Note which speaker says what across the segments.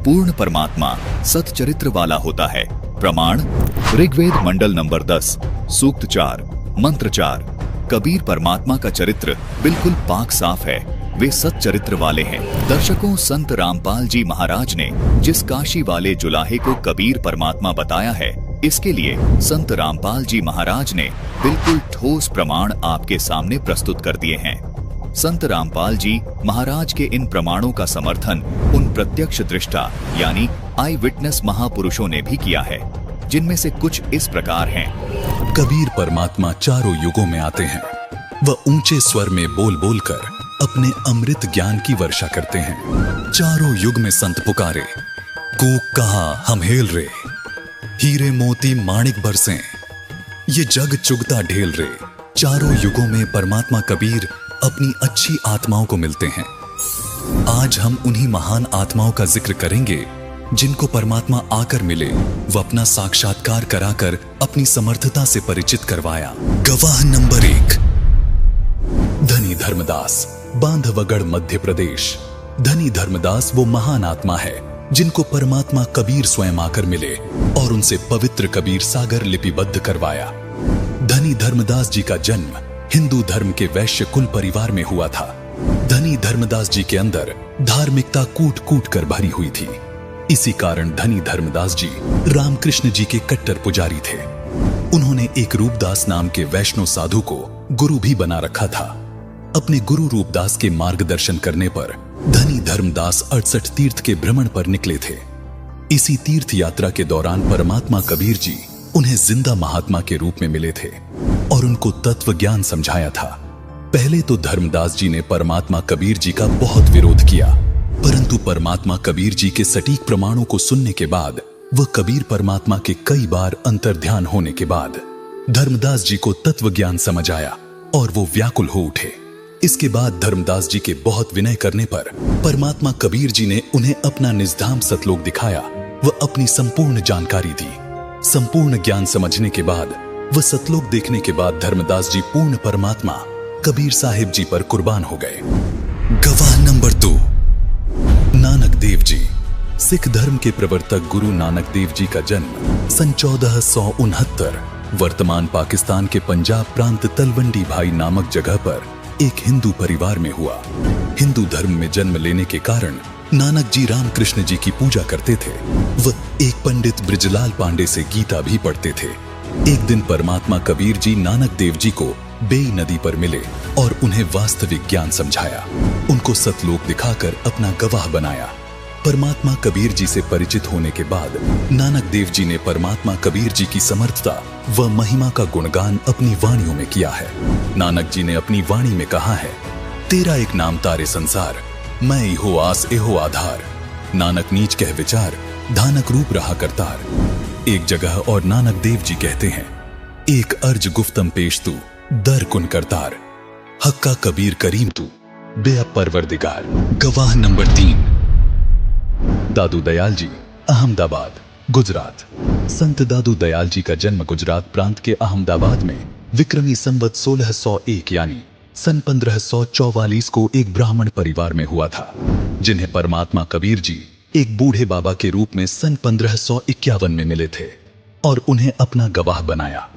Speaker 1: पूर्ण परमात्मा सतचरित्र वाला होता है। प्रमाण ऋग्वेद मंडल नंबर 10 सूक्त 4 मंत्र 4। कबीर परमात्मा का चरित्र बिल्कुल पाक साफ है, वे सतचरित्र वाले हैं। दर्शकों, संत रामपाल जी महाराज ने जिस काशी वाले जुलाहे को कबीर परमात्मा बताया है, इसके लिए संत रामपाल जी महाराज ने बिल्कुल ठोस प्रमाण आपके सामने प्रस्तुत कर दिए हैं। संत रामपाल जी महाराज के इन प्रमाणों का समर्थन उन प्रत्यक्ष दृष्टा यानी आई विटनेस महापुरुषों ने भी किया है, जिनमें से कुछ इस प्रकार हैं।
Speaker 2: कबीर परमात्मा चारों युगों में आते हैं। वह ऊंचे स्वर में बोल बोल कर अपने अमृत ज्ञान की वर्षा करते हैं। चारों युग में संत पुकारे, कूक कहा हम हेल रे, हीरे मोती माणिक बरसे, ये जग चुगता ढेल रे। चारों युगों में परमात्मा कबीर अपनी अच्छी आत्माओं को मिलते हैं। आज हम उन्हीं महान आत्माओं का जिक्र करेंगे जिनको परमात्मा आकर मिले, वह अपना साक्षात्कार कराकर अपनी समर्थता से परिचित करवाया। गवाह नंबर 1, धनी धर्मदास, बांधवगढ़ मध्य प्रदेश। धनी धर्मदास वो महान आत्मा है जिनको परमात्मा कबीर स्वयं आकर मिले और उनसे पवित्र कबीर सागर लिपिबद्ध करवाया। धनी धर्मदास जी का जन्म हिंदू धर्म के वैश्य कुल परिवार में हुआ था। धनी धर्मदास जी के अंदर धार्मिकता कूट कूट कर भरी हुई थी। इसी कारण धनी धर्मदास जी रामकृष्ण जी के कट्टर पुजारी थे। उन्होंने एक रूपदास नाम के वैष्णव साधु को गुरु भी बना रखा था। अपने गुरु रूपदास के मार्गदर्शन करने पर धनी धर्मदास 68 तीर्थ के भ्रमण पर निकले थे। इसी तीर्थ यात्रा के दौरान परमात्मा कबीर जी उन्हें जिंदा महात्मा के रूप में मिले थे और उनको तत्व ज्ञान समझाया था। पहले तो धर्मदास जी ने परमात्मा कबीर जी का बहुत विरोध किया, परंतु परमात्मा कबीर जी के सटीक प्रमाणों को सुनने के बाद वह कबीर परमात्मा के कई बार अंतर्ध्यान होने के बाद धर्मदास जी को तत्व ज्ञान समझ आया और वो व्याकुल हो उठे। इसके बाद धर्मदास जी के बहुत विनय करने पर परमात्मा कबीर जी ने उन्हें अपना निजधाम सतलोक दिखाया। वह अपनी संपूर्ण जानकारी दी। संपूर्ण ज्ञान समझने के बाद वह सतलोक देखने के बाद धर्मदास जी पूर्ण परमात्मा कबीर साहिब जी पर कुर्बान हो गए। गवाह नंबर 2, नानक देव जी। सिख धर्म के प्रवर्तक गुरु नानक देव जी का जन्म सन 1469 वर्तमान पाकिस्तान के पंजाब प्रांत तलवंडी भाई नामक जगह पर एक हिंदू परिवार में हुआ। हिंदू धर्म में जन्म लेने के कारण नानक जी रामकृष्ण जी की पूजा करते थे। वह एक पंडित ब्रिजलाल पांडे से गीता भी पढ़ते थे। एक दिन परमात्मा कबीर जी नानक देव जी को बेई नदी पर मिले और उन्हें वास्तविक ज्ञान समझाया। उनको सतलोक दिखाकर अपना गवाह बनाया। परमात्मा कबीर जी से परिचित होने के बाद नानक देव जी ने परमात्मा कबीर जी की समर्थता व महिमा का गुणगान अपनी वाणियों में किया है। नानक जी ने अपनी वाणी में कहा है, तेरा एक नाम तारे संसार, मैं इहो आस एहो आधार। नानक नीच कह विचार, धानक रूप रहा करतार। एक जगह और नानक देव जी कहते हैं, एक अर्ज गुफ्तम पेश तू, दर कुन करतार। हक्का कबीर करीम तू, बेअब परवरदिगार। गवाह नंबर 3, दादू दयाल जी, अहमदाबाद, गुजरात। संत दादू दयाल जी का जन्म गुजरात प्रांत के अहमदाबाद में विक्रमी संवत 1601 यानी सन 1544 को एक ब्राह्मण परिवार में हुआ था, जिन्हें परमात्मा कबीर जी एक बूढ़े बाबा के रूप में सन 1551 में मिले थे और उन्हें अपना गवाह बनाया।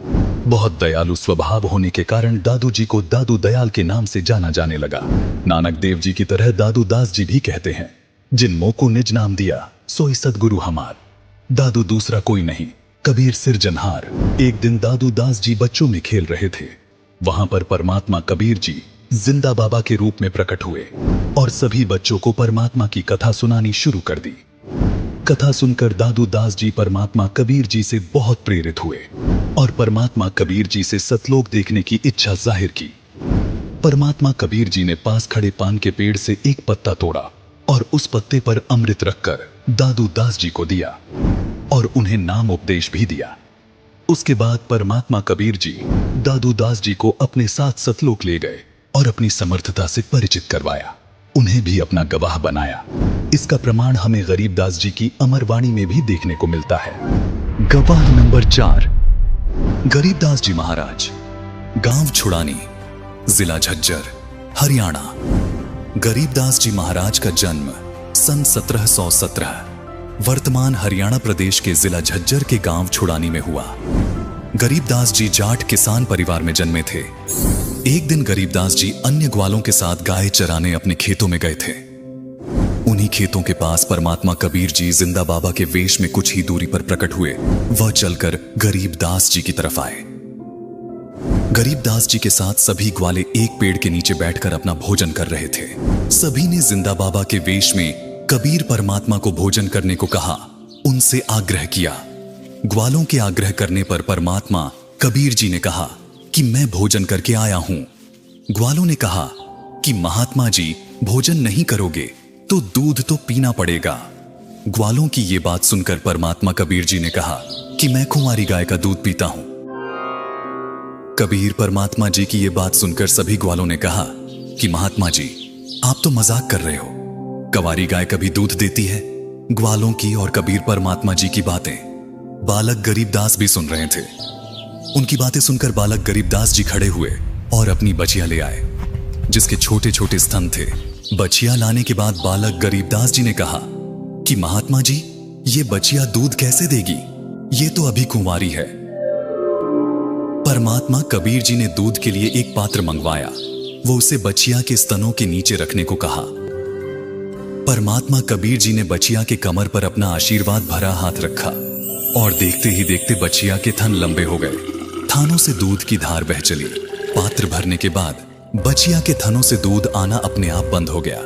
Speaker 2: बहुत दयालु स्वभाव होने के कारण दादू जी को दादू दयाल के नाम से जाना जाने लगा। नानक देव जी की तरह दादू दास जी भी कहते हैं, जिन मोह को निज नाम दिया सोई सदगुरु हमार। दादू दूसरा कोई नहीं, कबीर सिरजनहार। एक दिन दादू दास जी बच्चों में खेल रहे थे। वहां पर परमात्मा कबीर जी जिंदा बाबा के रूप में प्रकट हुए और सभी बच्चों को परमात्मा की कथा सुनानी शुरू कर दी। कथा सुनकर दादू दास जी परमात्मा कबीर जी से बहुत प्रेरित हुए और परमात्मा कबीर जी से सतलोक देखने की इच्छा जाहिर की। परमात्मा कबीर जी ने पास खड़े पान के पेड़ से एक पत्ता तोड़ा और उस पत्ते पर अमृत रखकर दादू दास जी को दिया और उन्हें नाम उपदेश भी दिया। उसके बाद परमात्मा कबीर जी दादू दास जी को अपने साथ सतलोक ले गए और अपनी समर्थता से परिचित करवाया। उन्हें भी अपना गवाह बनाया। इसका प्रमाण हमें गरीबदास जी की अमर वाणी में भी देखने को मिलता है। गवाह नंबर 4, गरीबदास जी महाराज, गांव छुड़ानी, जिला झज्जर, हरियाणा। गरीबदास जी महाराज का जन्म सन 1717 वर्तमान हरियाणा प्रदेश के जिला झज्जर के गांव छुड़ानी में हुआ। गरीबदास जी जाट किसान परिवार में जन्मे थे। एक दिन गरीबदास जी अन्य ग्वालों के साथ गाय चराने अपने खेतों में गए थे। उन्हीं खेतों के पास परमात्मा कबीर जी जिंदा बाबा के वेश में कुछ ही दूरी पर प्रकट हुए। वह चलकर गरीबदास जी की तरफ आए। गरीबदास जी के साथ सभी ग्वाले एक पेड़ के नीचे बैठकर अपना भोजन कर रहे थे। सभी ने जिंदा बाबा के वेश में कबीर परमात्मा को भोजन करने को कहा, उनसे आग्रह किया। ग्वालों के आग्रह करने पर परमात्मा कबीर जी ने कहा कि मैं भोजन करके आया हूं। ग्वालों ने कहा कि महात्मा जी भोजन नहीं करोगे तो दूध तो पीना पड़ेगा। ग्वालों की ये बात सुनकर परमात्मा कबीर जी ने कहा कि मैं कुंवारी गाय का दूध पीता हूं। कबीर परमात्मा जी की ये बात सुनकर सभी ग्वालों ने कहा कि महात्मा जी आप तो मजाक कर रहे हो, कुंवारी गाय कभी दूध देती है? ग्वालों की और कबीर परमात्मा जी की बातें बालक गरीबदास भी सुन रहे थे। उनकी बातें सुनकर बालक गरीबदास जी खड़े हुए और अपनी बछिया ले आए, जिसके छोटे छोटे स्तन थे। बछिया लाने के बाद बालक गरीबदास जी ने कहा कि महात्मा जी ये बछिया दूध कैसे देगी? ये तो अभी कुंवारी है। परमात्मा कबीर जी ने दूध के लिए एक पात्र मंगवाया। वो उसे बछिया के स्तनों के नीचे रखने को कहा। परमात्मा कबीर जी ने बछिया के कमर पर अपना आशीर्वाद भरा हाथ रखा और देखते ही देखते बछिया के थन लंबे हो गए। थानों से दूध की धार बह चली। पात्र भरने के बाद बछिया के थनों से दूध आना अपने आप बंद हो गया।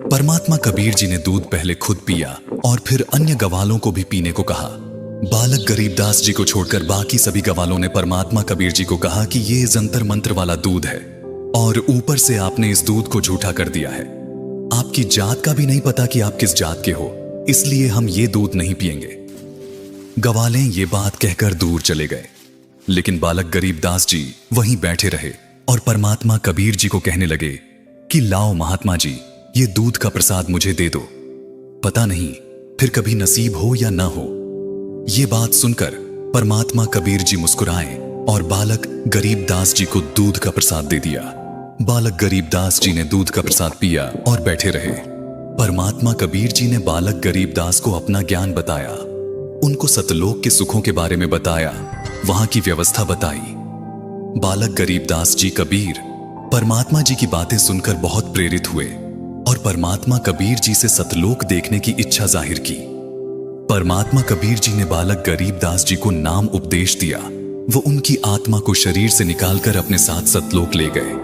Speaker 2: परमात्मा कबीर जी ने दूध पहले खुद पिया और फिर अन्य गवालों को भी पीने को कहा। बालक गरीबदास जी को छोड़कर बाकी सभी गवालों ने परमात्मा कबीर जी को कहा कि ये जंतर मंत्र वाला दूध है और ऊपर से आपने इस दूध को झूठा कर दिया है। आपकी जात का भी नहीं पता कि आप किस जात के हो, इसलिए हम ये दूध नहीं पिएंगे। गवाले ये बात कहकर दूर चले गए, लेकिन बालक गरीबदास जी वहीं बैठे रहे और परमात्मा कबीर जी को कहने लगे कि लाओ महात्मा जी, ये दूध का प्रसाद मुझे दे दो, पता नहीं फिर कभी नसीब हो या ना हो। ये बात सुनकर परमात्मा कबीर जी मुस्कुराए और बालक गरीबदास जी को दूध का प्रसाद दे दिया। बालक गरीबदास जी ने दूध का प्रसाद पिया और बैठे रहे। परमात्मा कबीर जी ने बालक गरीबदास को अपना ज्ञान बताया, उनको सतलोक के सुखों के बारे में बताया, वहां की व्यवस्था बताई। बालक गरीबदास जी कबीर परमात्मा जी की बातें सुनकर बहुत प्रेरित हुए और परमात्मा कबीर जी से सतलोक देखने की इच्छा जाहिर की। परमात्मा कबीर जी ने बालक गरीबदास जी को नाम उपदेश दिया। वो उनकी आत्मा को शरीर से निकालकर अपने साथ सतलोक ले गए।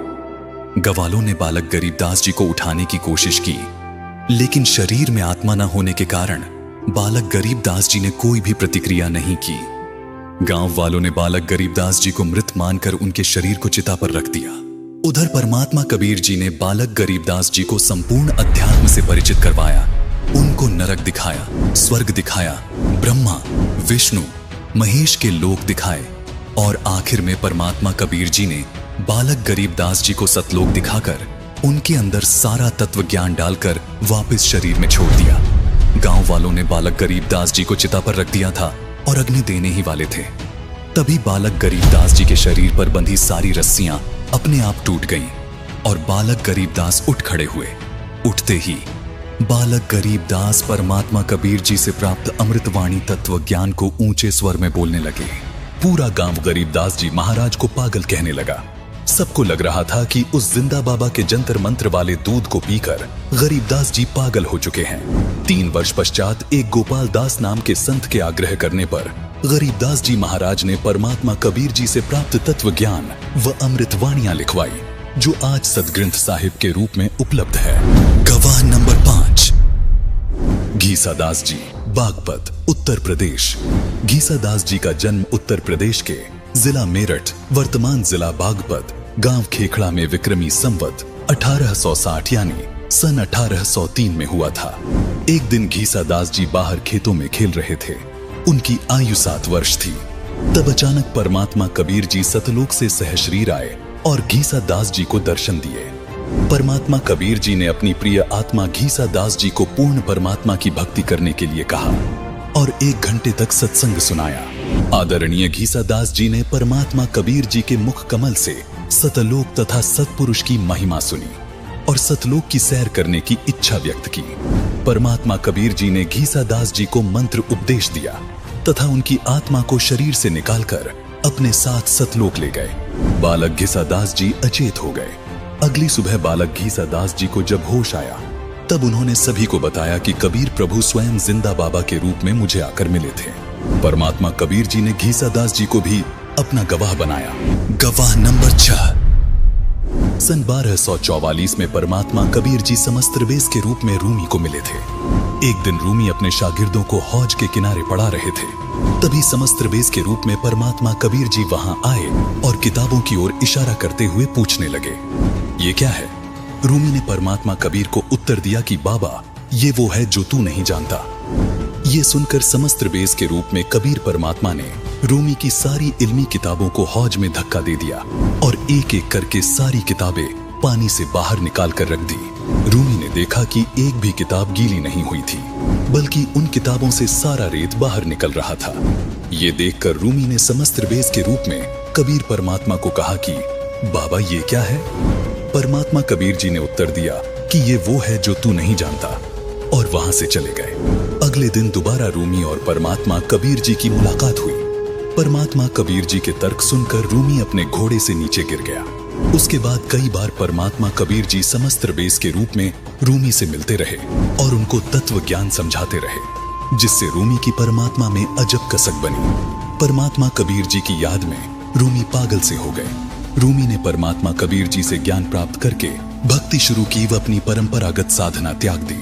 Speaker 2: गवालों ने बालक गरीबदास जी को उठाने की कोशिश की, लेकिन शरीर में आत्मा न होने के कारण बालक गरीबदास जी ने कोई भी प्रतिक्रिया नहीं की। गांव वालों ने बालक गरीबदास जी को मृत मानकर उनके शरीर को चिता पर रख दिया। उधर परमात्मा कबीर जी ने बालक गरीबदास जी को संपूर्ण अध्यात्म से परिचित करवाया। उनको नरक दिखाया, स्वर्ग दिखाया, ब्रह्मा, विष्णु, महेश के लोक दिखाए और आखिर में परमात्मा कबीर जी ने बालक गरीबदास जी को सतलोक दिखाकर उनके अंदर सारा तत्व ज्ञान डालकर वापस शरीर में छोड़ दिया। गांव वालों ने बालक गरीबदास जी को चिता पर रख दिया था और अग्नि देने ही वाले थे। तभी बालक गरीबदास जी के शरीर पर बंधी सारी रस्सियां अपने आप टूट गईं और बालक गरीबदास उठ खड़े हुए। उठते ही बालक गरीबदास परमात्मा कबीर जी से प्राप्त अमृतवाणी तत्व ज्ञान को ऊंचे स्वर में बोलने लगे। पूरा गांव गरीबदास जी महाराज को पागल कहने लगा। सबको लग रहा था कि उस जिंदा बाबा के जंतर मंत्र वाले दूध को पीकर गरीबदास जी पागल हो चुके हैं। 3 वर्ष पश्चात एक गोपाल दास नाम के संत के आग्रह करने पर गरीबदास जी महाराज ने परमात्मा कबीर जी से प्राप्त तत्व ज्ञान व अमृतवाणियां लिखवाई, जो आज सदग्रंथ साहिब के रूप में उपलब्ध है। गवाह नंबर 5, घीसादास जी, बागपत, उत्तर प्रदेश। घीसादास जी का जन्म उत्तर प्रदेश के जिला मेरठ, वर्तमान जिला बागपत, गांव खेखड़ा में विक्रमी संवत 1860 यानी सन 1803 में हुआ था। एक दिन घीसादास जी बाहर खेतों में खेल रहे थे। उनकी आयु 7 वर्ष थी। तब अचानक परमात्मा कबीर जी सतलोक से सहशरीर आए और घीसादास जी को दर्शन दिए। परमात्मा कबीर जी ने अपनी प्रिय आत्मा घीसादास जी को पूर्ण परमात्मा की भक्ति करने के लिए कहा और 1 घंटे तक सत्संग सुनाया। आदरणीय घीसादास जी ने परमात्मा कबीर जी के मुख कमल से सतलोक तथा सतपुरुष की महिमा सुनी और सतलोक की सैर करने की इच्छा व्यक्त की। परमात्मा कबीर जी ने घीसा दास जी को मंत्र उपदेश दिया तथा उनकी आत्मा को शरीर से निकालकर अपने साथ सतलोक ले गए। बालक घीसा दास जी अचेत हो गए। अगली सुबह बालक घीसा दास जी को जब होश आया तब उन्होंने सभी को बताया कि कबीर प्रभु स्वयं जिंदा बाबा के रूप में मुझे आकर मिले थे। परमात्मा कबीर जी ने घीसा दास जी को भी अपना गवाह बनाया। गवाह नंबर 6। सन 1244 में परमात्मा कबीर जी समस्त्रवेश के रूप में रूमी को मिले थे। एक दिन रूमी अपने शागिर्दों को हौज के किनारे पढ़ा रहे थे। तभी समस्त्रवेश के रूप में परमात्मा कबीर जी वहां आए और किताबों की ओर इशारा करते हुए पूछने लगे, ये क्या है? रूमी ने परमात्मा कबीर को उत्तर दिया कि बाबा, ये वो है जो तू नहीं जानता। ये सुनकर समस्त्रवेश के रूप में कबीर परमात्मा ने रूमी की सारी इल्मी किताबों को हौज में धक्का दे दिया और एक एक करके सारी किताबें पानी से बाहर निकाल कर रख दी। रूमी ने देखा कि एक भी किताब गीली नहीं हुई थी, बल्कि उन किताबों से सारा रेत बाहर निकल रहा था। ये देखकर रूमी ने समस्त्रवेश के रूप में कबीर परमात्मा को कहा कि बाबा, ये क्या है? परमात्मा कबीर जी ने उत्तर दिया कि ये वो है जो तू नहीं जानता, और वहां से चले गए। अगले दिन दोबारा रूमी और परमात्मा कबीर जी की मुलाकात हुई। परमात्मा कबीर जी के तर्क सुनकर रूमी अपने घोड़े से नीचे गिर गया। उसके बाद कई बार परमात्मा कबीर जी समस्त्रवेश के रूप में रूमी से मिलते रहे और उनको तत्व ज्ञान समझाते रहे, जिससे रूमी की परमात्मा में अजब कसक बनी। परमात्मा कबीर जी की याद में रूमी पागल से हो गए। रूमी ने परमात्मा कबीर जी से ज्ञान प्राप्त करके भक्ति शुरू की व अपनी परंपरागत साधना त्याग दी।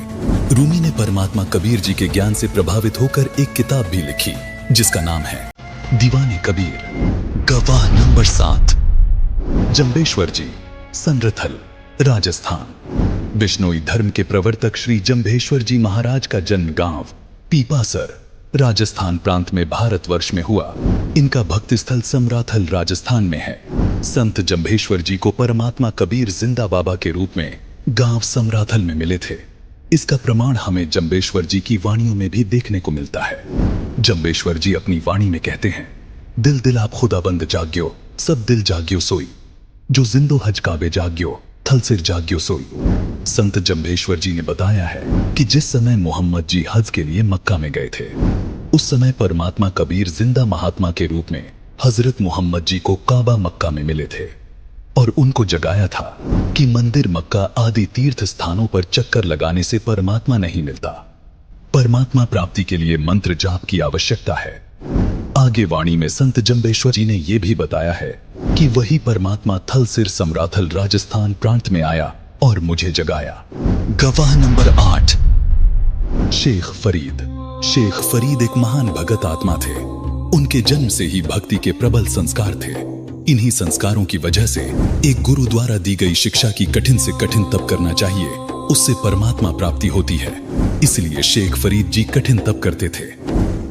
Speaker 2: रूमी ने परमात्मा कबीर जी के ज्ञान से प्रभावित होकर एक किताब भी लिखी, जिसका नाम है दीवाने कबीर। गवाह नंबर 7। जंबेश्वर जी, संरथल, राजस्थान। बिश्नोई धर्म के प्रवर्तक श्री जंबेश्वर जी महाराज का जन्म गांव पीपासर, राजस्थान प्रांत में भारतवर्ष में हुआ। इनका भक्ति स्थल समराथल राजस्थान में है। संत जंबेश्वर जी को परमात्मा कबीर जिंदा बाबा के रूप में गांव समराथल में मिले थे। इसका प्रमाण हमें जंबेश्वर जी की वाणियों में भी देखने को मिलता है। जंबेश्वर जी अपनी वाणी में कहते हैं, दिल दिल आप खुदाबंद जाग्यो, सब दिल जाग्यो सोई, जो जिंदो हज काबे जाग्यो, थल सिर जाग्यो सोई। संत जंबेश्वर जी ने बताया है कि जिस समय मोहम्मद जी हज के लिए मक्का में गए थे, उस समय परमात्मा कबीर जिंदा महात्मा के रूप में हजरत मोहम्मद जी को काबा मक्का में मिले थे और उनको जगाया था कि मंदिर मक्का आदि तीर्थ स्थानों पर चक्कर लगाने से परमात्मा नहीं मिलता। परमात्मा प्राप्ति के लिए मंत्र जाप की आवश्यकता है। आगे वाणी में संत जंबेश्वर जी ने यह भी बताया है कि वही परमात्मा थल सिर समराथल राजस्थान प्रांत में आया और मुझे जगाया। गवाह नंबर 8। शेख फरीद। शेख फरीद एक महान भगत आत्मा थे। उनके जन्म से ही भक्ति के प्रबल संस्कार थे। इन्हीं संस्कारों की वजह से एक गुरु द्वारा दी गई शिक्षा की कठिन से कठिन तप करना चाहिए, उससे परमात्मा प्राप्ति होती है। इसलिए शेख फरीद जी कठिन तप करते थे।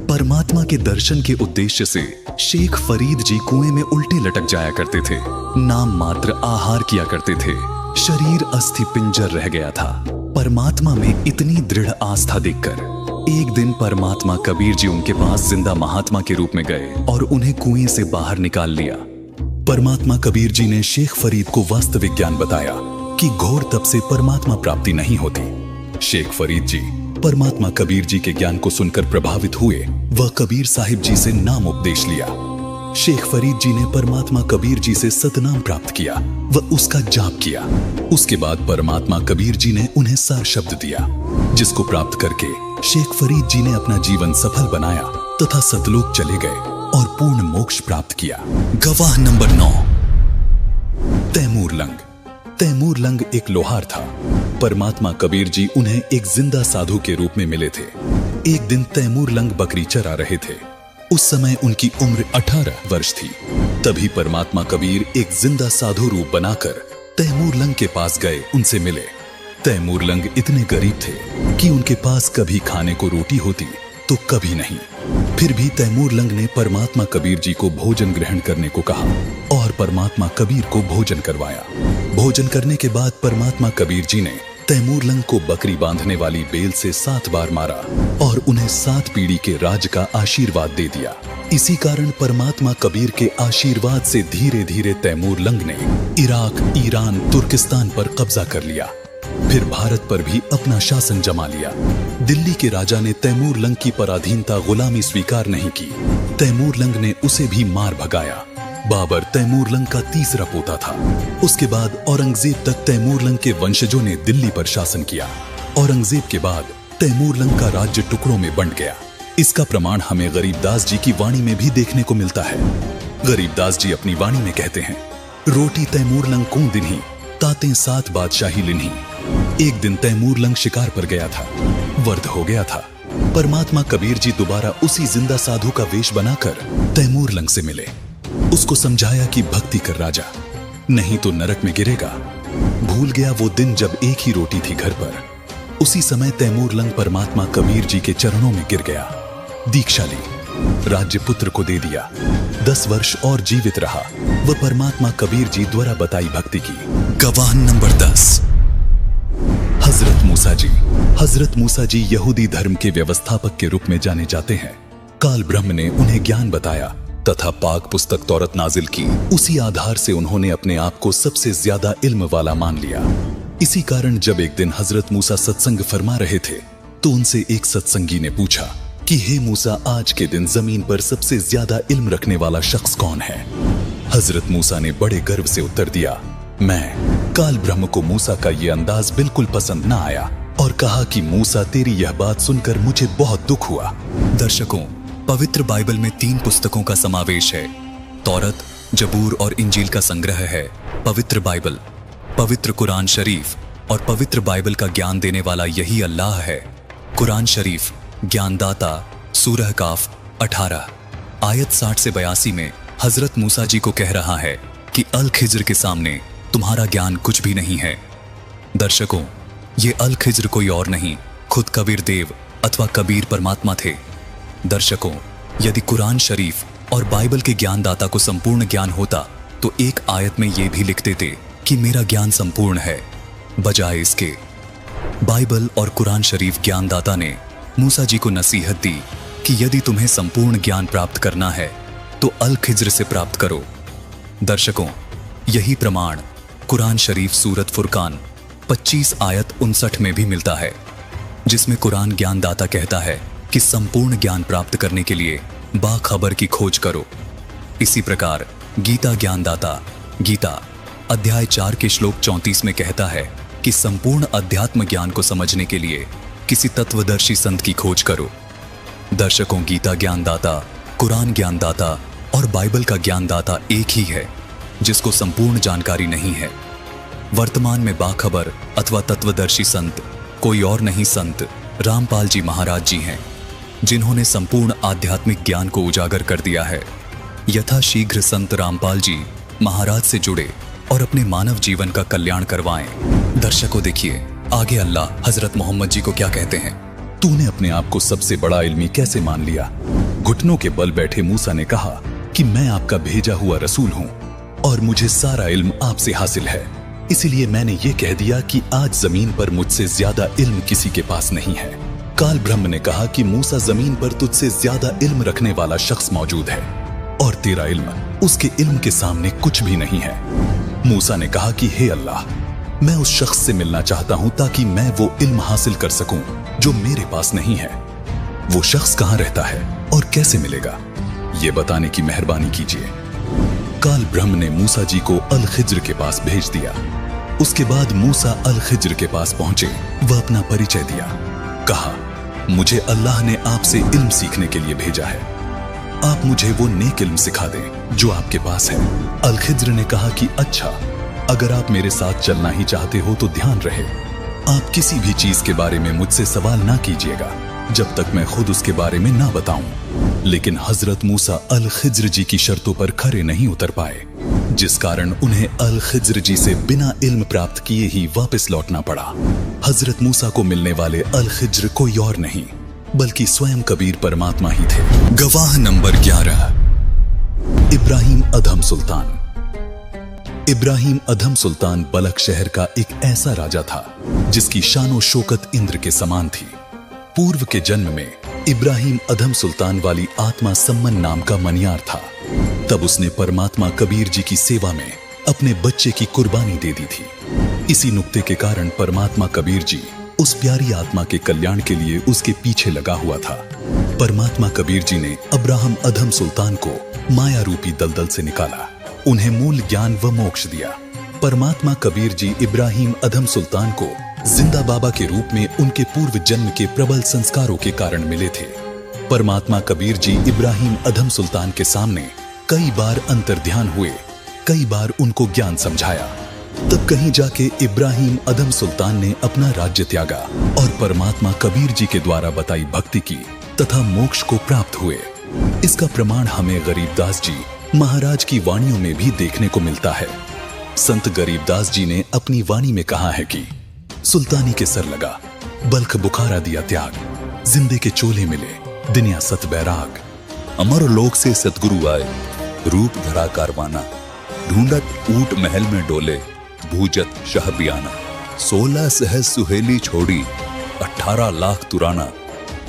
Speaker 2: परमात्मा के दर्शन के उद्देश्य से शेख फरीद जी कुएं में उल्टे लटक जाया करते थे। नाम मात्र आहार किया करते थे। शरीर अस्थि पिंजर रह गया था। परमात्मा में इतनी दृढ़ आस्था देखकर एक दिन परमात्मा कबीर जी उनके पास जिंदा महात्मा के रूप में गए और उन्हें कुएं से बाहर निकाल लिया। परमात्मा कबीर जी ने शेख फरीद को वास्तविक ज्ञान बताया कि घोर तप से परमात्मा प्राप्ति नहीं होती। शेख फरीद जी परमात्मा कबीर जी के ज्ञान को सुनकर प्रभावित हुए व कबीर साहिब जी से नाम उपदेश लिया। शेख फरीद जी ने परमात्मा कबीर जी से सतनाम प्राप्त किया व उसका जाप किया। उसके बाद परमात्मा कबीर जी ने उन्हें सार शब्द दिया, जिसको प्राप्त करके शेख फरीद जी ने अपना जीवन सफल बनाया तथा सतलोक चले गए और पूर्ण मोक्ष प्राप्त किया। गवाह number 9। Timur Lang. Timur Lang एक लोहार था। परमात्मा कबीर जी उन्हें एक जिंदा साधु के रूप में मिले थे। एक दिन तैमूर लंग बकरी चरा रहे थे। उस समय उनकी उम्र 18 वर्ष थी। तभी परमात्मा कबीर एक जिंदा साधु रूप बनाकर तैमूर लंग के पास गए, उनसे मिले। तैमूर लंग इतने गरीब थे कि उनके पास कभी खाने को रोटी होती तो कभी नहीं। फिर भी तैमूर लंग ने परमात्मा कबीर जी को भोजन ग्रहण करने को कहा और परमात्मा कबीर को भोजन करवाया। भोजन करने के बाद परमात्मा कबीर जी ने तैमूर लंग को बकरी बांधने वाली बेल से 7 बार मारा और उन्हें 7 पीढ़ी के राज का आशीर्वाद दे दिया। इसी कारण परमात्मा कबीर के आशीर्वाद से धीरे धीरे तैमूर लंग ने इराक, ईरान, तुर्किस्तान पर कब्जा कर लिया। फिर भारत पर भी अपना शासन जमा लिया। दिल्ली के राजा ने तैमूर लंग की पराधीनता गुलामी स्वीकार नहीं की। तैमूर लंग ने उसे भी मार भगाया। बाबर तैमूर लंग का तीसरा पोता था। उसके बाद औरंगजेब तक तैमूर लंग के वंशजों ने दिल्ली पर शासन किया। औरंगजेब के बाद तैमूर लंग का राज्य टुकड़ों में बंट गया। इसका प्रमाण हमें गरीबदास जी की वाणी में भी देखने को मिलता है। गरीबदास जी अपनी वाणी में कहते हैं, रोटी तैमूर लंग को दिन्ही, ताते सात बादशाही लिन्ही। एक दिन तैमूर लंग शिकार पर गया था, वर्द हो गया था। परमात्मा कबीर जी दोबारा उसी जिंदा साधु का वेश बनाकर तैमूर लंग से मिले। उसको समझाया कि भक्ति कर राजा, नहीं तो नरक में गिरेगा। भूल गया वो दिन जब एक ही रोटी थी घर पर। उसी समय तैमूर लंग परमात्मा कबीर जी के चरणों में गिर गया, दीक्षा ली, राज्य पुत्र को दे दिया। 10 वर्ष और जीवित रहा। वह परमात्मा कबीर जी द्वारा बताई भक्ति की। गवाह नंबर 10, हजरत मूसा जी। हजरत मूसा जी यहूदी धर्म के व्यवस्थापक के रूप में जाने जाते हैं। काल ब्रह्म ने उन्हें ज्ञान बताया तथा पाक पुस्तक तौरत नाजिल की। उसी आधार से उन्होंने अपने आप को सबसे ज्यादा इल्म वाला मान लिया। इसी कारण जब एक दिन हजरत मूसा सत्संग फरमा रहे थे तो उनसे एक सत्संगी ने पूछा कि हे मूसा, आज के दिन जमीन पर सबसे ज्यादा इल्म रखने वाला शख्स कौन है? हजरत मूसा ने बड़े गर्व से उत्तर दिया, मैं। काल ब्रह्म को मूसा का ये अंदाज बिल्कुल पसंद न आया और कहा कि मूसा, तेरी यह बात सुनकर मुझे बहुत दुख हुआ।
Speaker 1: दर्शकों, पवित्र बाइबल में 3 पुस्तकों का समावेश है। तौरत, जबूर और इंजील का संग्रह है पवित्र बाइबल। पवित्र कुरान शरीफ और पवित्र बाइबल का ज्ञान देने वाला यही अल्लाह है। कुरान शरीफ ज्ञानदाता। सूरह काफ 18 आयत 60 से 82 में हजरत मूसा जी को कह रहा है कि अल खिज्र के सामने तुम्हारा ज्ञान कुछ भी नहीं है। दर्शकों, ये अल खिज्र कोई और नहीं, खुद कबीर देव अथवा कबीर परमात्मा थे। दर्शकों, यदि कुरान शरीफ और बाइबल के ज्ञानदाता को संपूर्ण ज्ञान होता तो एक आयत में ये भी लिख देते कि मेरा ज्ञान संपूर्ण है। बजाय इसके बाइबल और कुरान शरीफ ज्ञानदाता ने मूसा जी को नसीहत दी कि यदि तुम्हें संपूर्ण ज्ञान प्राप्त करना है तो अल खिज्र से प्राप्त करो। दर्शकों, यही प्रमाण कुरान शरीफ सूरत फुरकान 25 आयत 59 में भी मिलता है, जिसमें कुरान ज्ञानदाता कहता है कि संपूर्ण ज्ञान प्राप्त करने के लिए बाखबर की खोज करो। इसी प्रकार गीता ज्ञानदाता गीता अध्याय 4 के श्लोक 34 में कहता है कि संपूर्ण अध्यात्म ज्ञान को समझने के लिए किसी तत्वदर्शी संत की खोज करो। दर्शकों, गीता ज्ञानदाता, कुरान ज्ञानदाता और बाइबल का ज्ञानदाता एक ही है, जिसको संपूर्ण जानकारी नहीं है। वर्तमान में बाखबर अथवा तत्वदर्शी संत कोई और नहीं, संत रामपाल जी महाराज जी हैं, जिन्होंने संपूर्ण आध्यात्मिक ज्ञान को उजागर कर दिया है। यथाशीघ्र संत रामपाल जी महाराज से जुड़े और अपने मानव जीवन का कल्याण करवाएं। दर्शकों, देखिए आगे अल्लाह हजरत मोहम्मद जी को क्या कहते हैं।
Speaker 2: तूने अपने आप को सबसे बड़ा इल्मी कैसे मान लिया? घुटनों के बल बैठे मूसा ने कहा कि मैं आपका भेजा हुआ रसूल हूँ और मुझे सारा इल्म आपसे हासिल है, इसीलिए मैंने ये कह दिया कि आज जमीन पर मुझसे ज्यादा इल्म किसी के पास नहीं है। काल ब्रह्म ने कहा कि मूसा, जमीन पर तुझसे ज्यादा इल्म रखने वाला शख्स मौजूद है और तेरा इल्म उसके इल्म के सामने कुछ भी नहीं है। मूसा ने कहा कि हे अल्लाह, मैं उस शख्स से मिलना चाहता हूं ताकि मैं वो इल्म हासिल कर सकूं जो मेरे पास नहीं है। वो शख्स कहां रहता है और कैसे मिलेगा, ये बताने की मेहरबानी कीजिए। काल ब्रह्म ने मूसा जी को अल खिज्र के पास भेज दिया। उसके बाद मूसा अल खिज्र के पास पहुंचे। वह अपना परिचय दिया। कहा, मुझे अल्लाह ने आपसे इल्म सीखने के लिए भेजा है। आप मुझे वो नेक इल्म सिखा दें जो आपके पास है। अल खिज्र ने कहा कि अच्छा, अगर आप मेरे साथ चलना ही चाहते हो तो ध्यान रहे, आप किसी भी चीज के बारे में मुझसे सवाल ना कीजिएगा जब तक मैं खुद उसके बारे में ना बताऊं। लेकिन हजरत मूसा अल खिज्र जी की शर्तों पर खरे नहीं उतर पाए, जिस कारण उन्हें अल खिज्र जी से बिना इल्म प्राप्त किए ही वापस लौटना पड़ा। हजरत मूसा को मिलने वाले अल खिज्र कोई और नहीं बल्कि स्वयं कबीर परमात्मा ही थे।
Speaker 1: गवाह नंबर 11,
Speaker 2: इब्राहिम अधम सुल्तान। इब्राहिम अधम सुल्तान बलख शहर का एक ऐसा राजा था जिसकी शानो शौकत इंद्र के समान थी। पूर्व के जन्म में इब्राहिम अधम सुल्तान वाली आत्मा सम्मन नाम का मनियार था। तब उसने परमात्मा कबीर जी की सेवा में अपने बच्चे की कुर्बानी दे दी थी। इसी नुक्ते के कारण परमात्मा कबीर जी उस प्यारी आत्मा के कल्याण के लिए उसके पीछे लगा हुआ था। परमात्मा कबीर जी ने अब्राहम अधम सुल्तान को माया रूपी दलदल से निकाला, उन्हें मूल ज्ञान व मोक्ष दिया। परमात्मा कबीर जी इब्राहिम अधम सुल्तान को जिंदा बाबा के रूप में उनके पूर्व जन्म के प्रबल संस्कारों के कारण मिले थे। परमात्मा कबीर जी इब्राहिम अधम सुल्तान के सामने कई बार अंतर्ध्यान हुए, कई बार उनको ज्ञान समझाया। तब कहीं जाके इब्राहिम अधम सुल्तान ने अपना राज्य त्यागा और परमात्मा कबीर जी के द्वारा बताई भक्ति की तथा मोक्ष को प्राप्त हुए। इसका प्रमाण हमें गरीबदास जी महाराज की वाणियों में भी देखने को मिलता है। संत गरीबदास जी ने अपनी वाणी में कहा है कि सुल्तानी के सर लगा, बल्ख बुखारा दिया त्याग, जिंदे के चोले मिले, दुनिया सत बैराग।
Speaker 1: अमर लोक से सतगुरु आए, रूप धरा कारवाना, ढूंढत ऊट महल में डोले, भूजत शह बियाना। 16 सहज सुहेली छोड़ी, 18 लाख तुराना,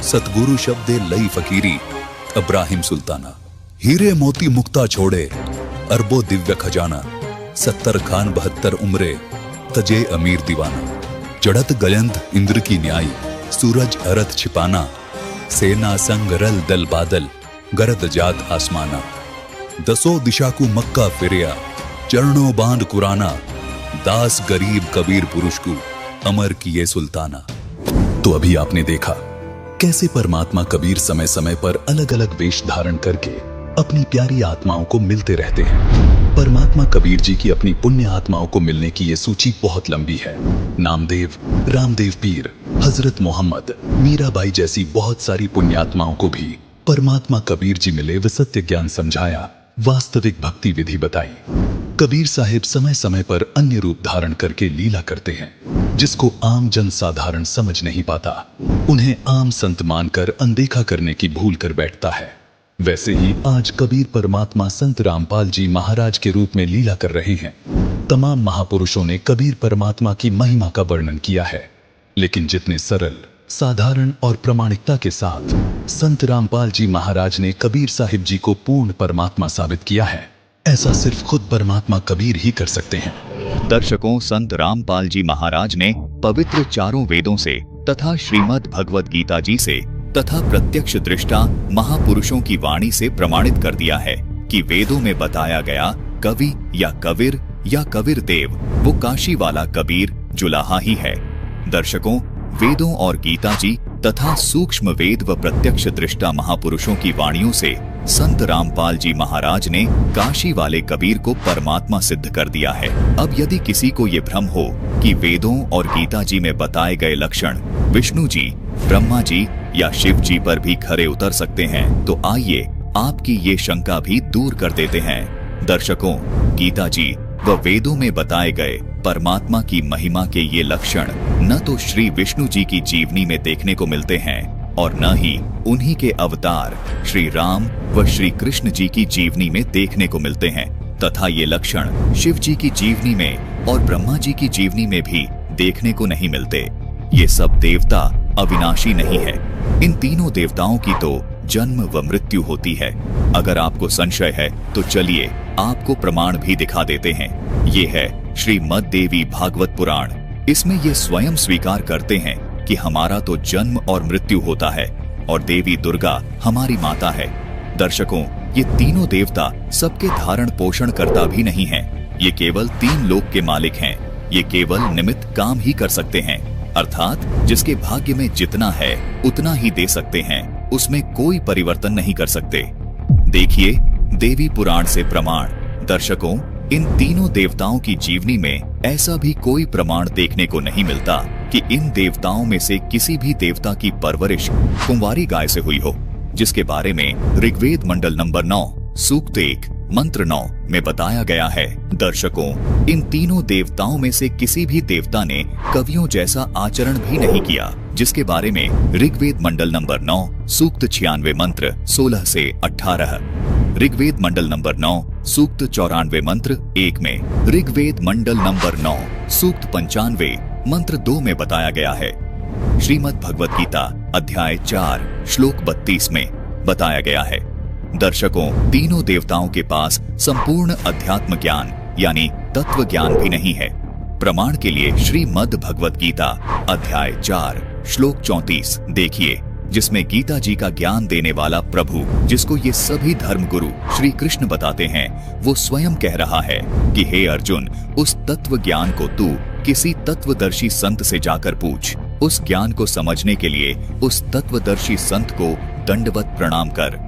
Speaker 1: सतगुरु शब्दे लई फकीरी, इब्राहिम सुल्ताना। हीरे मोती मुक्ता छोड़े, अरबो दिव्य खजाना, 70 खान 72 उम्रे, तजे अमीर दीवाना। चढ़त गयंत इंद्र की न्याय, सूरज अरथ छिपाना, सेना संग रल दल बादल, गरद जात आसमाना। 10 दिशा को मक्का फिरिया, चरणों बांध कुराना, दास गरीब कबीर पुरुष को अमर किए सुल्ताना।
Speaker 2: तो अभी आपने देखा कैसे परमात्मा कबीर समय समय पर अलग अलग वेश धारण करके अपनी प्यारी आत्माओं को मिलते रहते हैं। परमात्मा कबीर जी की अपनी पुण्य आत्माओं को मिलने की ये सूची बहुत लंबी है। नामदेव, रामदेव पीर, हजरत मोहम्मद, मीराबाई जैसी बहुत सारी पुण्यात्माओं को भी परमात्मा कबीर जी मिले व सत्य ज्ञान समझाया, वास्तविक भक्ति विधि बताई। कबीर साहिब समय समय पर अन्य रूप धारण करके लीला करते हैं, जिसको आम जन साधारण समझ नहीं पाता। उन्हें आम संत मानकर अनदेखा करने की भूल कर बैठता है। वैसे ही आज कबीर परमात्मा संत रामपाल जी महाराज के रूप में लीला कर रहे हैं। तमाम महापुरुषों ने कबीर परमात्मा की महिमा का वर्णन किया है, लेकिन जितने सरल, साधारण और प्रामाणिकता के साथ संत रामपाल जी महाराज ने कबीर साहिब जी को पूर्ण परमात्मा साबित किया है, ऐसा सिर्फ खुद परमात्मा कबीर ही कर सकते हैं।
Speaker 1: दर्शकों, संत रामपाल जी महाराज ने पवित्र चारों वेदों से तथा श्रीमद् भगवद गीता जी से तथा प्रत्यक्ष दृष्टा महापुरुषों की वाणी से प्रमाणित कर दिया है कि वेदों में बताया गया कवि या कबीर देव वो काशी वाला कबीर जुलाहा ही है। दर्शकों, वेदों और गीता जी तथा सूक्ष्म वेद व प्रत्यक्ष दृष्टा महापुरुषों की वाणियों से संत रामपाल जी महाराज ने काशी वाले कबीर को परमात्मा सिद्ध कर दिया है। अब यदि किसी को ये भ्रम हो कि वेदों और गीता जी में बताए गए लक्षण विष्णु जी, ब्रह्मा जी या शिव जी पर भी खरे उतर सकते हैं, तो आइए आपकी ये शंका भी दूर कर देते हैं। दर्शकों, गीता जी व वेदों में बताए गए परमात्मा की महिमा के ये लक्षण न तो श्री विष्णु जी की जीवनी में देखने को मिलते हैं और न ही उन्हीं के अवतार श्री राम व श्री कृष्ण जी की जीवनी में देखने को मिलते हैं, तथा ये लक्षण शिव जी की जीवनी में और ब्रह्मा जी की जीवनी में भी देखने को नहीं मिलते। ये सब देवता अविनाशी नहीं है। इन तीनों देवताओं की तो जन्म व मृत्यु होती है। अगर आपको संशय है तो चलिए आपको प्रमाण भी दिखा देते हैं। ये है श्रीमद् देवी भागवत पुराण। इसमें ये स्वयं स्वीकार करते हैं कि हमारा तो जन्म और मृत्यु होता है और देवी दुर्गा हमारी माता है। दर्शकों, ये तीनों देवता सबके धारण पोषण करता भी नहीं है। ये केवल 3 लोक के मालिक हैं। ये केवल निमित्त काम ही कर सकते हैं, अर्थात जिसके भाग्य में जितना है उतना ही दे सकते हैं, उसमें कोई परिवर्तन नहीं कर सकते। देखिए देवी पुराण से प्रमाण। दर्शकों, इन तीनों देवताओं की जीवनी में ऐसा भी कोई प्रमाण देखने को नहीं मिलता कि इन देवताओं में से किसी भी देवता की परवरिश कुंवारी गाय से हुई हो, जिसके बारे में ऋग्वेद मंडल नंबर 9 सूक्त 1 मंत्र 9 में बताया गया है। दर्शकों, इन तीनों देवताओं में से किसी भी देवता ने कवियों जैसा आचरण भी नहीं किया, जिसके बारे में ऋग्वेद मंडल नंबर 9 सूक्त 96 मंत्र 16 से 18, ऋग्वेद मंडल नंबर 9 सूक्त 94 मंत्र 1 में, ऋग्वेद मंडल नंबर 9 सूक्त 95 मंत्र 2 में बताया गया है। श्रीमद् भगवद गीता अध्याय 4 श्लोक 32 में बताया गया है। दर्शकों, तीनों देवताओं के पास संपूर्ण अध्यात्म ज्ञान यानी तत्व ज्ञान भी नहीं है। प्रमाण के लिए श्रीमद् भगवत गीता अध्याय 4 श्लोक 34 देखिए, जिसमें गीता जी का ज्ञान देने वाला प्रभु, जिसको ये सभी धर्म गुरु श्री कृष्ण बताते हैं, वो स्वयं कह रहा है कि हे अर्जुन, उस तत्व ज्ञान को तू किसी तत्वदर्शी संत से जाकर पूछ। उस ज्ञान को समझने के लिए उस तत्वदर्शी संत को दंडवत प्रणाम कर।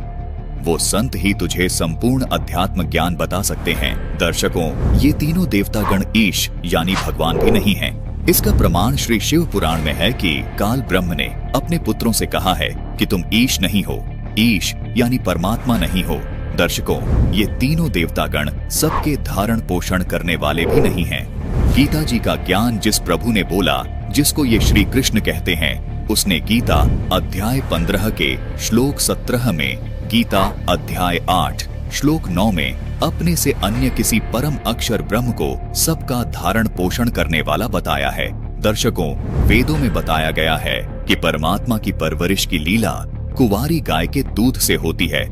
Speaker 1: वो संत ही तुझे संपूर्ण अध्यात्म ज्ञान बता सकते हैं। दर्शकों, ये तीनों देवतागण ईश यानी भगवान भी नहीं हैं। इसका प्रमाण श्री शिव पुराण में है कि काल ब्रह्म ने अपने पुत्रों से कहा है कि तुम ईश नहीं हो, ईश यानी परमात्मा नहीं हो। दर्शकों, ये तीनों देवतागण सबके धारण पोषण करने वाले भी नहीं हैं। गीता जी का ज्ञान जिस प्रभु ने बोला, जिसको ये श्री कृष्ण कहते हैं, उसने गीता अध्याय 15 के श्लोक 17 में, गीता अध्याय 8 श्लोक 9 में अपने से अन्य किसी परम अक्षर ब्रह्म को सबका धारण पोषण करने वाला बताया है। दर्शकों, वेदों में बताया गया है कि परमात्मा की परवरिश की लीला कुंवारी गाय के दूध से होती है।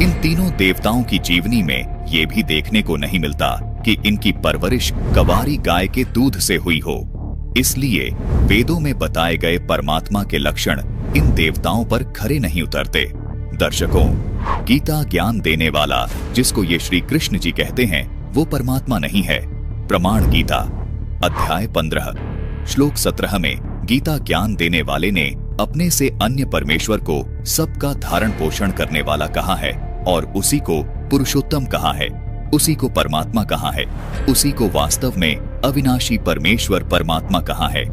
Speaker 1: इन तीनों देवताओं की जीवनी में ये भी देखने को नहीं मिलता कि इनकी परवरिश कुंवारी गाय के दूध से हुई हो। इसलिए वेदों में बताए गए परमात्मा के लक्षण इन देवताओं पर खरे नहीं उतरते। दर्शकों, गीता ज्ञान देने वाला, जिसको ये श्री कृष्ण जी कहते हैं, वो परमात्मा नहीं है। प्रमाण गीता अध्याय 15 श्लोक 17 में गीता ज्ञान देने वाले ने अपने से अन्य परमेश्वर को सबका धारण पोषण करने वाला कहा है और उसी को पुरुषोत्तम कहा है, उसी को परमात्मा कहा है, उसी को वास्तव में अविनाशी परमेश्वर परमात्मा कहा है।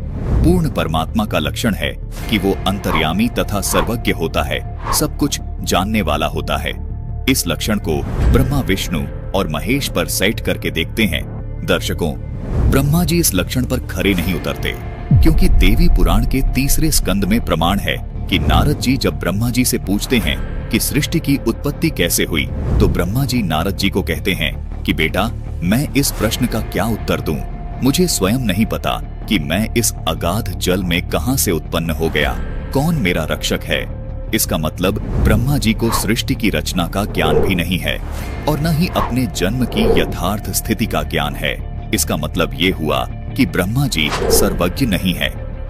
Speaker 1: पूर्ण परमात्मा का लक्षण है कि वो अंतर्यामी तथा सर्वज्ञ होता है, सब कुछ जानने वाला होता है। इस लक्षण को ब्रह्मा, विष्णु और महेश पर सेट करके देखते हैं। दर्शकों, ब्रह्मा जी इस लक्षण पर खरे नहीं उतरते, क्योंकि देवी पुराण के 3 स्कंद में प्रमाण है कि नारद जी जब ब्रह्मा जी से पूछते हैं कि सृष्टि की उत्पत्ति कैसे हुई, तो ब्रह्मा जी नारद जी को कहते हैं कि बेटा, मैं इस प्रश्न का क्या उत्तर दूं? मुझे स्वयं नहीं पता कि मैं इस अगाध जल में कहां से उत्पन्न हो गया, कौन मेरा रक्षक है। इसका मतलब ब्रह्मा जी को सृष्टि की रचना का ज्ञान भी नहीं है और न ही अपने जन्म की यथार्थ स्थिति का ज्ञान है। इसका मतलब ये हुआ कि ब्रह्मा जी सर्वज्ञ नहीं है।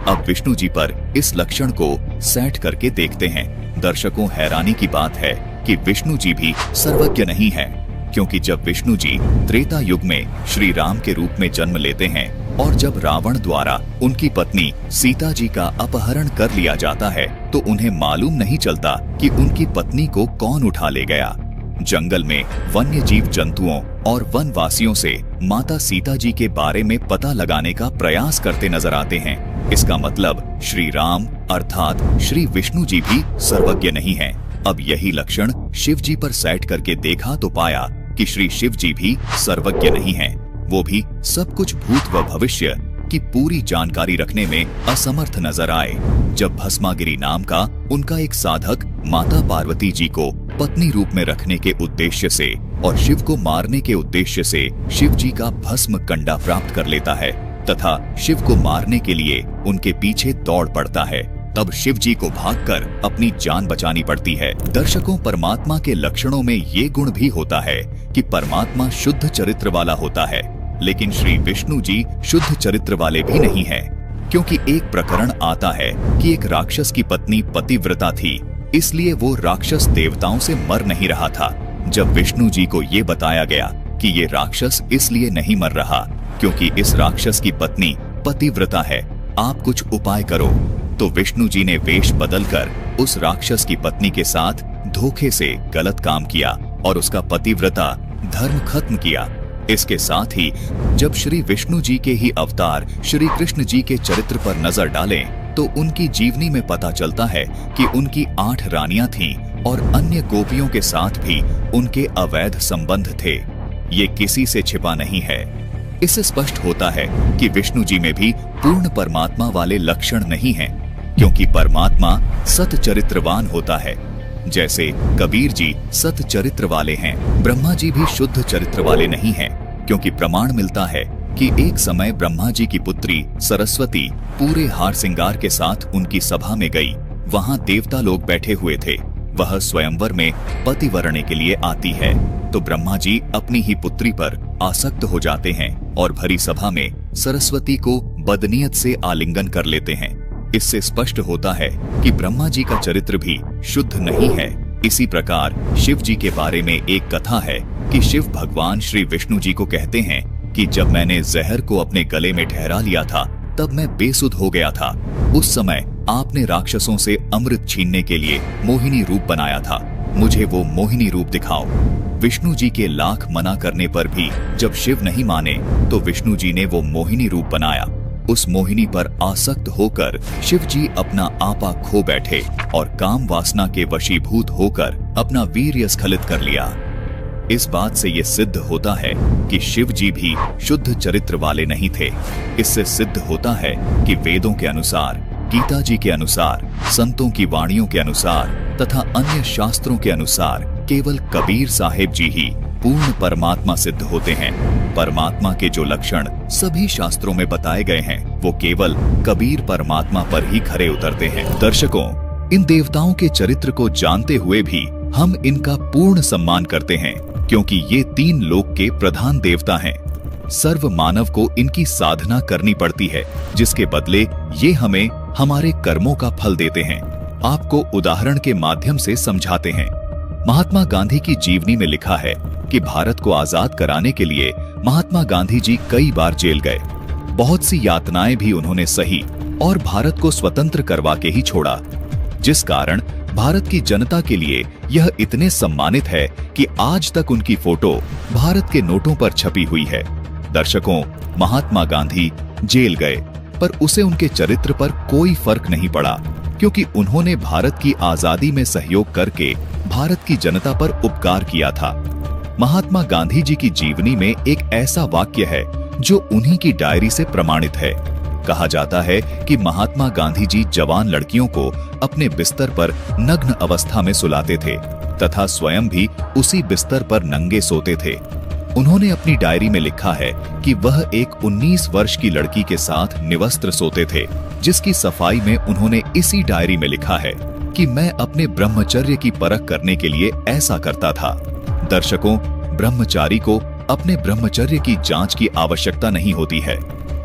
Speaker 1: अब विष्णु जी पर इस लक्षण को सेट करके देखते हैं। दर्शकों, हैरानी की बात है कि विष्णु जी भी सर्वज्ञ नहीं है, क्योंकि जब विष्णु जी त्रेता युग में श्री राम के रूप में जन्म लेते हैं और जब रावण द्वारा उनकी पत्नी सीता जी का अपहरण कर लिया जाता है, तो उन्हें मालूम नहीं चलता कि उनकी पत्नी को कौन उठा ले गया। जंगल में वन्य जीव जंतुओं और वनवासियों से माता सीता जी के बारे में पता लगाने का प्रयास करते नजर आते हैं। इसका मतलब श्री राम अर्थात श्री विष्णु जी भी सर्वज्ञ नहीं हैं। अब यही लक्षण शिव जी पर सेट करके देखा तो पाया कि श्री शिव जी भी सर्वज्ञ नहीं हैं। वो भी सब कुछ भूत व भविष्य की पूरी जानकारी रखने में असमर्थ नजर आए। जब भस्मागिरी नाम का उनका एक साधक माता पार्वती जी को पत्नी रूप में रखने के उद्देश्य से और शिव को मारने के उद्देश्य से शिव जी का भस्म कंडा प्राप्त कर लेता है तथा शिव को मारने के लिए उनके पीछे दौड़ पड़ता है, तब शिव जी को भागकर अपनी जान बचानी पड़ती है। दर्शकों, परमात्मा के लक्षणों में ये गुण भी होता है कि परमात्मा शुद्ध चरित्र वाला होता है, लेकिन श्री विष्णु जी शुद्ध चरित्र वाले भी नहीं हैं, क्योंकि एक प्रकरण आता है कि एक राक्षस की पत्नी पतिव्रता थी, इसलिए वो राक्षस देवताओं से मर नहीं रहा था। जब विष्णु जी को ये बताया गया कि ये राक्षस इसलिए नहीं मर रहा क्योंकि इस राक्षस की पत्नी पतिव्रता है, आप कुछ उपाय करो, तो विष्णु जी ने वेश बदलकर उस राक्षस की पत्नी के साथ धोखे से गलत काम किया और उसका पतिव्रता धर्म खत्म किया। इसके साथ ही जब श्री विष्णु जी के ही अवतार श्री कृष्ण जी के चरित्र पर नजर डालें तो उनकी जीवनी में पता चलता है कि उनकी 8 रानियां थीं और अन्य गोपियों के साथ भी उनके अवैध संबंध थे। ये किसी से छिपा नहीं है। इससे स्पष्ट होता है कि विष्णु जी में भी पूर्ण परमात्मा वाले लक्षण नहीं हैं, क्योंकि परमात्मा सत चरित्रवान होता है। जैसे कबीर जी सत चरित्र वाले हैं, ब्रह्मा जी भी शुद्ध चरित्र वाले नहीं हैं, क्योंकि प्रमाण मिलता है कि एक समय ब्रह्मा जी की पुत्री सरस्वती पूरे हार श्रृंगार के साथ उनकी सभा में गई। वहां देवता लोग बैठे हुए थे। वह स्वयंवर में पति वरणे के लिए आती है तो ब्रह्मा जी अपनी ही पुत्री पर आसक्त हो जाते हैं और भरी सभा में सरस्वती को बदनीयत से आलिंगन कर लेते हैं। इससे स्पष्ट होता है कि ब्रह्मा जी का चरित्र भी शुद्ध नहीं है। इसी प्रकार शिव जी के बारे में एक कथा है कि शिव भगवान श्री विष्णु जी को कहते हैं कि जब मैंने जहर को अपने गले में ठहरा लिया था तब मैं बेसुध हो गया था। उस समय आपने राक्षसों से अमृत छीनने के लिए मोहिनी रूप बनाया था, मुझे वो मोहिनी रूप दिखाओ। विष्णु जी के लाख मना करने पर भी जब शिव नहीं माने तो विष्णु जी ने वो मोहिनी रूप बनाया। उस मोहिनी पर आसक्त होकर शिव जी अपना आपा खो बैठे और काम वासना के वशीभूत होकर अपना वीर्य स्खलित कर लिया। इस बात से ये सिद्ध होता है कि शिव जी भी शुद्ध चरित्र वाले नहीं थे। इससे सिद्ध होता है कि वेदों के अनुसार, गीता जी के अनुसार, संतों की वाणियों के अनुसार तथा अन्य शास्त्रों के अनुसार केवल कबीर साहिब जी ही पूर्ण परमात्मा सिद्ध होते हैं। परमात्मा के जो लक्षण सभी शास्त्रों में बताए गए हैं वो केवल कबीर परमात्मा पर ही खरे उतरते हैं। दर्शकों, इन देवताओं के चरित्र को जानते हुए भी हम इनका पूर्ण सम्मान करते हैं क्योंकि ये 3 लोक के प्रधान देवता हैं। सर्व मानव को इनकी साधना करनी पड़ती है जिसके बदले ये हमें हमारे कर्मों का फल देते हैं। आपको उदाहरण के माध्यम से समझाते हैं। महात्मा गांधी की जीवनी में लिखा है कि भारत को आजाद कराने के लिए महात्मा गांधी जी कई बार जेल गए। बहुत सी यातनाएं भी उन्होंने सही और भारत को स्वतंत्र करवा के ही छोड़ा, जिस कारण भारत की जनता के लिए यह इतने सम्मानित है कि आज तक उनकी फोटो भारत के नोटों पर छपी हुई है। दर्शकों, महात्मा गांधी जेल गए पर उसे उनके चरित्र पर कोई फर्क नहीं पड़ा क्योंकि उन्होंने भारत की आजादी में सहयोग करके भारत की जनता पर उपकार किया था। महात्मा गांधी जी की जीवनी में एक ऐसा वाक्य है जो उन्हीं की डायरी से प्रमाणित है। कहा जाता है कि महात्मा गांधी जी जवान लड़कियों को अपने बिस्तर पर नग्न अवस्था में सुलाते थे तथा स्वयं भी उसी बिस्तर पर नंगे सोते थे। उन्होंने अपनी डायरी में लिखा है कि वह एक 19 वर्ष की लड़की के साथ निवस्त्र सोते थे, जिसकी सफाई में उन्होंने इसी डायरी में लिखा है कि मैं अपने ब्रह्मचर्य की परख करने के लिए ऐसा करता था। दर्शकों, ब्रह्मचारी को अपने ब्रह्मचर्य की जांच की आवश्यकता नहीं होती है।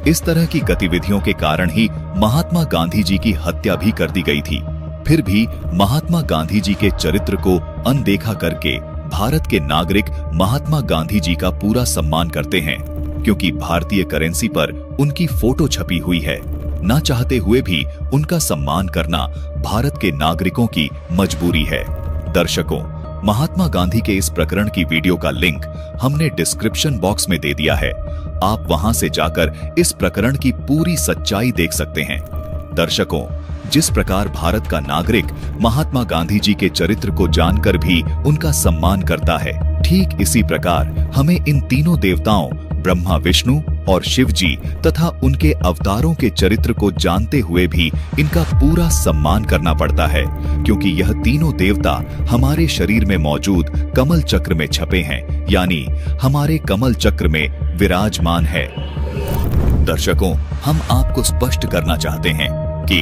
Speaker 1: इस तरह की गतिविधियों के कारण ही महात्मा गांधी जी की हत्या भी कर दी गई थी। फिर भी महात्मा गांधी जी के चरित्र को अनदेखा करके भारत के नागरिक महात्मा गांधी जी का पूरा सम्मान करते हैं क्योंकि भारतीय करेंसी पर उनकी फोटो छपी हुई है। ना चाहते हुए भी उनका सम्मान करना भारत के नागरिकों की मजबूरी है। दर्शकों, महात्मा गांधी के इस प्रकरण की वीडियो का लिंक हमने डिस्क्रिप्शन बॉक्स में दे दिया है। आप वहां से जाकर इस प्रकरण की पूरी सच्चाई देख सकते हैं। दर्शकों, जिस प्रकार भारत का नागरिक महात्मा गांधी जी के चरित्र को जानकर भी उनका सम्मान करता है, ठीक इसी प्रकार हमें इन तीनों देवताओं ब्रह्मा, विष्णु और शिव जी तथा उनके अवतारों के चरित्र को जानते हुए भी इनका पूरा सम्मान करना पड़ता है क्योंकि यह तीनों देवता हमारे शरीर में मौजूद कमल चक्र में छपे हैं, यानी हमारे कमल चक्र में विराजमान है। दर्शकों, हम आपको स्पष्ट करना चाहते हैं कि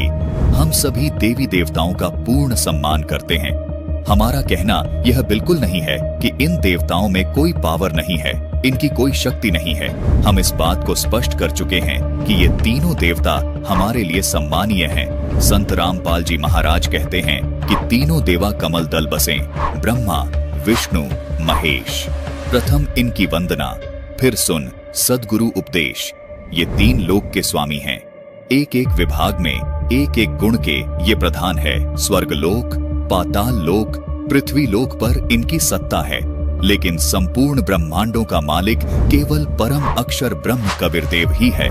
Speaker 1: हम सभी देवी देवताओं का पूर्ण सम्मान करते हैं। हमारा कहना यह बिल्कुल नहीं है कि इन देवताओं में कोई पावर नहीं है, इनकी कोई शक्ति नहीं है। हम इस बात को स्पष्ट कर चुके हैं कि ये तीनों देवता हमारे लिए सम्मानीय हैं। संत रामपाल जी महाराज कहते हैं कि तीनों देवा कमल दल बसे, ब्रह्मा, विष्णु, महेश। प्रथम इनकी वंदना, फिर सुन सद्गुरु उपदेश। ये 3 लोक के स्वामी हैं। एक एक विभाग में एक एक गुण के ये प्रधान है। स्वर्गलोक, पाताल लोक, पृथ्वी लोक पर इनकी सत्ता है, लेकिन संपूर्ण ब्रह्मांडों का मालिक केवल परम अक्षर ब्रह्म कबीर देव ही है,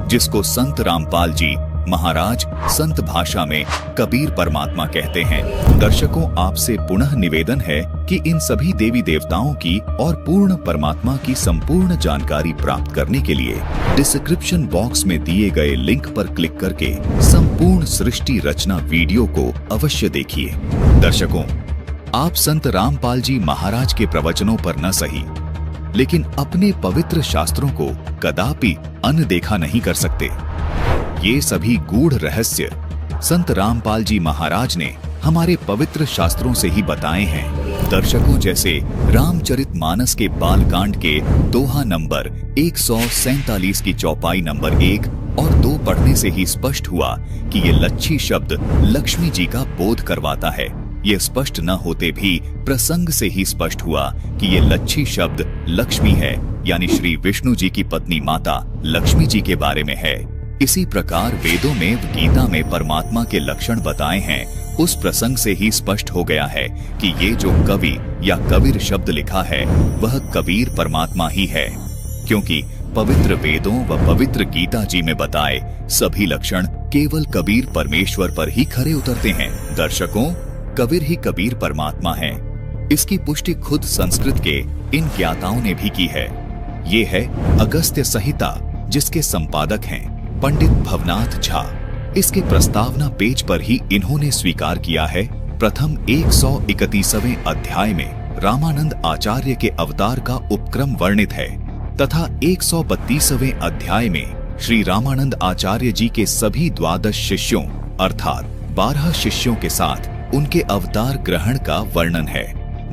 Speaker 1: जिसको संत रामपाल जी महाराज संत भाषा में कबीर परमात्मा कहते हैं। दर्शकों, आपसे पुनः निवेदन है कि इन सभी देवी देवताओं की और पूर्ण परमात्मा की संपूर्ण जानकारी प्राप्त करने के लिए डिस्क्रिप्शन बॉक्स में दिए गए लिंक पर क्लिक करके संपूर्ण सृष्टि रचना वीडियो को अवश्य देखिए। दर्शकों, आप संत रामपाल जी महाराज के प्रवचनों पर न सही, लेकिन अपने पवित्र शास्त्रों को कदापि अनदेखा नहीं कर सकते। ये सभी गूढ़ रहस्य संत रामपाल जी महाराज ने हमारे पवित्र शास्त्रों से ही बताए हैं। दर्शकों, जैसे रामचरितमानस के बालकांड के दोहा नंबर 147 की चौपाई नंबर 1 और 2 पढ़ने से ही स्पष्ट हुआ कि ये लच्छी शब्द लक्ष्मी जी का बोध करवाता है। ये स्पष्ट न होते भी प्रसंग से ही स्पष्ट हुआ कि ये लच्छी शब्द लक्ष्मी है, यानी श्री विष्णु जी की पत्नी माता लक्ष्मी जी के बारे में है। इसी प्रकार वेदों में गीता में परमात्मा के लक्षण बताए हैं, उस प्रसंग से ही स्पष्ट हो गया है कि ये जो कवि या कबीर शब्द लिखा है वह कबीर परमात्मा ही है, क्योंकि पवित्र वेदों व पवित्र गीता जी में बताए सभी लक्षण केवल कबीर परमेश्वर पर ही खरे उतरते हैं। दर्शकों, कबीर ही कबीर परमात्मा है। इसकी पुष्टि खुद संस्कृत के इन ज्ञाताओं ने भी की है। ये है अगस्त्य संहिता, जिसके संपादक हैं पंडित भवनाथ झा। इसके प्रस्तावना पेज पर ही इन्होंने स्वीकार किया है। प्रथम 131वें अध्याय में रामानंद आचार्य के अवतार का उपक्रम वर्णित है तथा 132वें अध्याय में श्री रामानंद आचार्य जी के सभी 12 शिष्यों अर्थात 12 शिष्यों के साथ उनके अवतार ग्रहण का वर्णन है।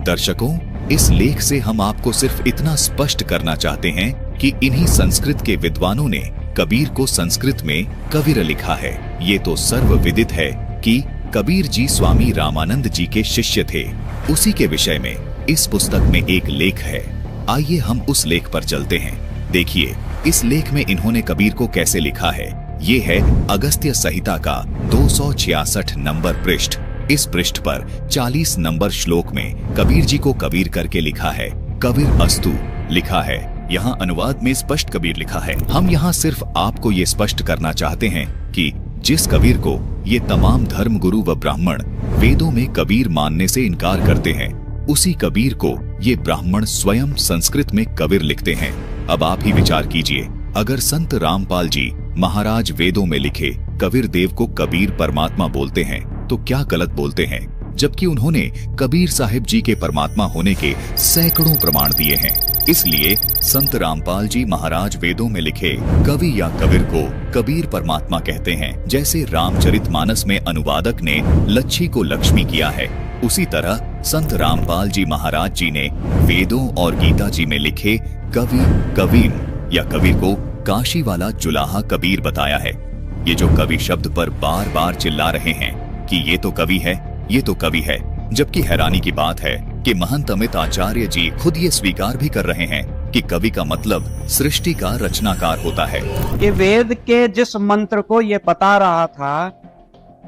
Speaker 1: दर्शकों, इस लेख से हम आपको सिर्फ इतना स्पष्ट करना चाहते हैं कि इन्हीं संस्कृत के विद्वानों ने कबीर को संस्कृत में कबीर लिखा है। ये तो सर्वविदित है कि कबीर जी स्वामी रामानंद जी के शिष्य थे। उसी के विषय में इस पुस्तक में एक लेख है। आइए हम उस लेख पर चलते हैं। देखिए, इस लेख में इन्होंने कबीर को कैसे लिखा है। ये है अगस्त्य संहिता का 266 नंबर पृष्ठ। इस पृष्ठ पर 40 नंबर श्लोक में कबीर जी को कबीर करके लिखा है। कबीर अस्तु लिखा है। यहाँ अनुवाद में स्पष्ट कबीर लिखा है। हम यहाँ सिर्फ आपको ये स्पष्ट करना चाहते हैं कि जिस कबीर को ये तमाम धर्म गुरु व ब्राह्मण वेदों में कबीर मानने से इनकार करते हैं, उसी कबीर को ये ब्राह्मण स्वयं संस्कृत में कबीर लिखते हैं। अब आप ही विचार कीजिए, अगर संत रामपाल जी महाराज वेदों में लिखे कबीर देव को कबीर परमात्मा बोलते हैं तो क्या गलत बोलते हैं, जबकि उन्होंने कबीर साहिब जी के परमात्मा होने के सैकड़ों प्रमाण दिए हैं। इसलिए संत रामपाल जी महाराज वेदों में लिखे कवि या कबीर को कबीर परमात्मा कहते हैं। जैसे रामचरितमानस में अनुवादक ने लच्छी को लक्ष्मी किया है, उसी तरह संत रामपाल जी महाराज जी ने वेदों और गीता जी में लिखे कवि कबीर या कबीर को काशी वाला जुलाहा कबीर बताया है। ये जो कवि शब्द पर बार बार चिल्ला रहे हैं कि ये तो कवि है, ये तो कवि है, जबकि हैरानी की बात है कि महंत अमित आचार्य जी खुद ये स्वीकार भी कर रहे हैं कि कवि का मतलब सृष्टि का रचनाकार होता है।
Speaker 3: ये वेद के जिस मंत्र को ये बता रहा था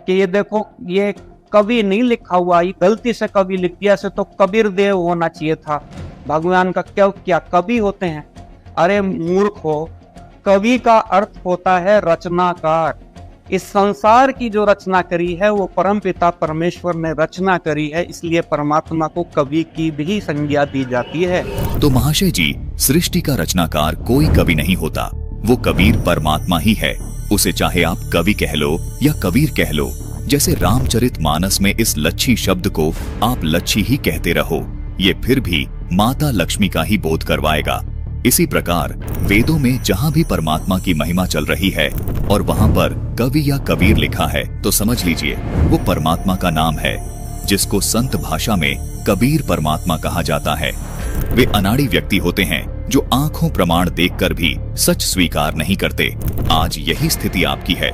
Speaker 3: कि ये देखो ये कवि नहीं लिखा हुआ, ये गलती से कवि लिख दिया, से तो कबीर देव होना चाहिए था। भगवान का क्या कवि होते हैं? अरे मूर्खो, कवि का अर्थ होता है रचनाकार। इस संसार की जो रचना करी है वो परमपिता परमेश्वर ने रचना करी है, इसलिए परमात्मा को कवि की भी संज्ञा दी जाती है।
Speaker 1: तो महाशय जी, सृष्टि का रचनाकार कोई कवि नहीं होता, वो कबीर परमात्मा ही है। उसे चाहे आप कवि कह लो या कबीर कह लो। जैसे रामचरितमानस में इस लच्छी शब्द को आप लच्छी ही कहते रहो, ये फिर भी माता लक्ष्मी का ही बोध करवाएगा। इसी प्रकार वेदों में जहाँ भी परमात्मा की महिमा चल रही है और वहाँ पर कवि या कबीर लिखा है तो समझ लीजिए वो परमात्मा का नाम है, जिसको संत भाषा में कबीर परमात्मा कहा जाता है। वे अनाड़ी व्यक्ति होते हैं जो आंखों प्रमाण देखकर भी सच स्वीकार नहीं करते। आज यही स्थिति आपकी है।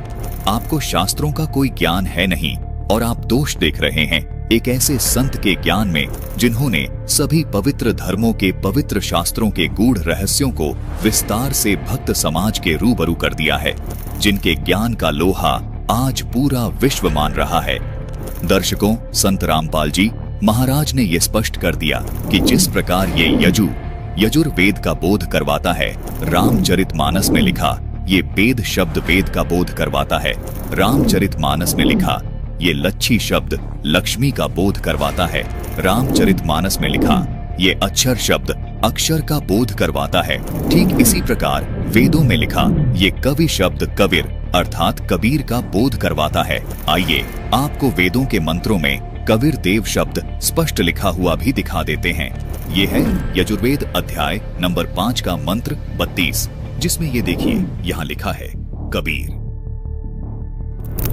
Speaker 1: आपको शास्त्रों का कोई ज्ञान है नहीं और आप दोष देख रहे हैं एक ऐसे संत के ज्ञान में जिन्होंने सभी पवित्र धर्मों के पवित्र शास्त्रों के गूढ़ रहस्यों को विस्तार से भक्त समाज के रूबरू कर दिया है, जिनके ज्ञान का लोहा आज पूरा विश्व मान रहा है। दर्शकों, संत रामपाल जी महाराज ने यह स्पष्ट कर दिया कि जिस प्रकार ये यजुर्वेद का बोध करवाता है, रामचरितमानस में लिखा ये वेद शब्द वेद का बोध करवाता है। रामचरितमानस में लिखा ये लच्छी शब्द लक्ष्मी का बोध करवाता है। रामचरितमानस में लिखा ये अक्षर शब्द अक्षर का बोध करवाता है। ठीक इसी प्रकार वेदों में लिखा ये कवि शब्द कबीर अर्थात कबीर का बोध करवाता है। आइए आपको वेदों के मंत्रों में कबीर देव शब्द स्पष्ट लिखा हुआ भी दिखा देते हैं। ये है यजुर्वेद अध्याय नंबर 5 का मंत्र 32, जिसमें ये देखिए यहाँ लिखा है कबीर।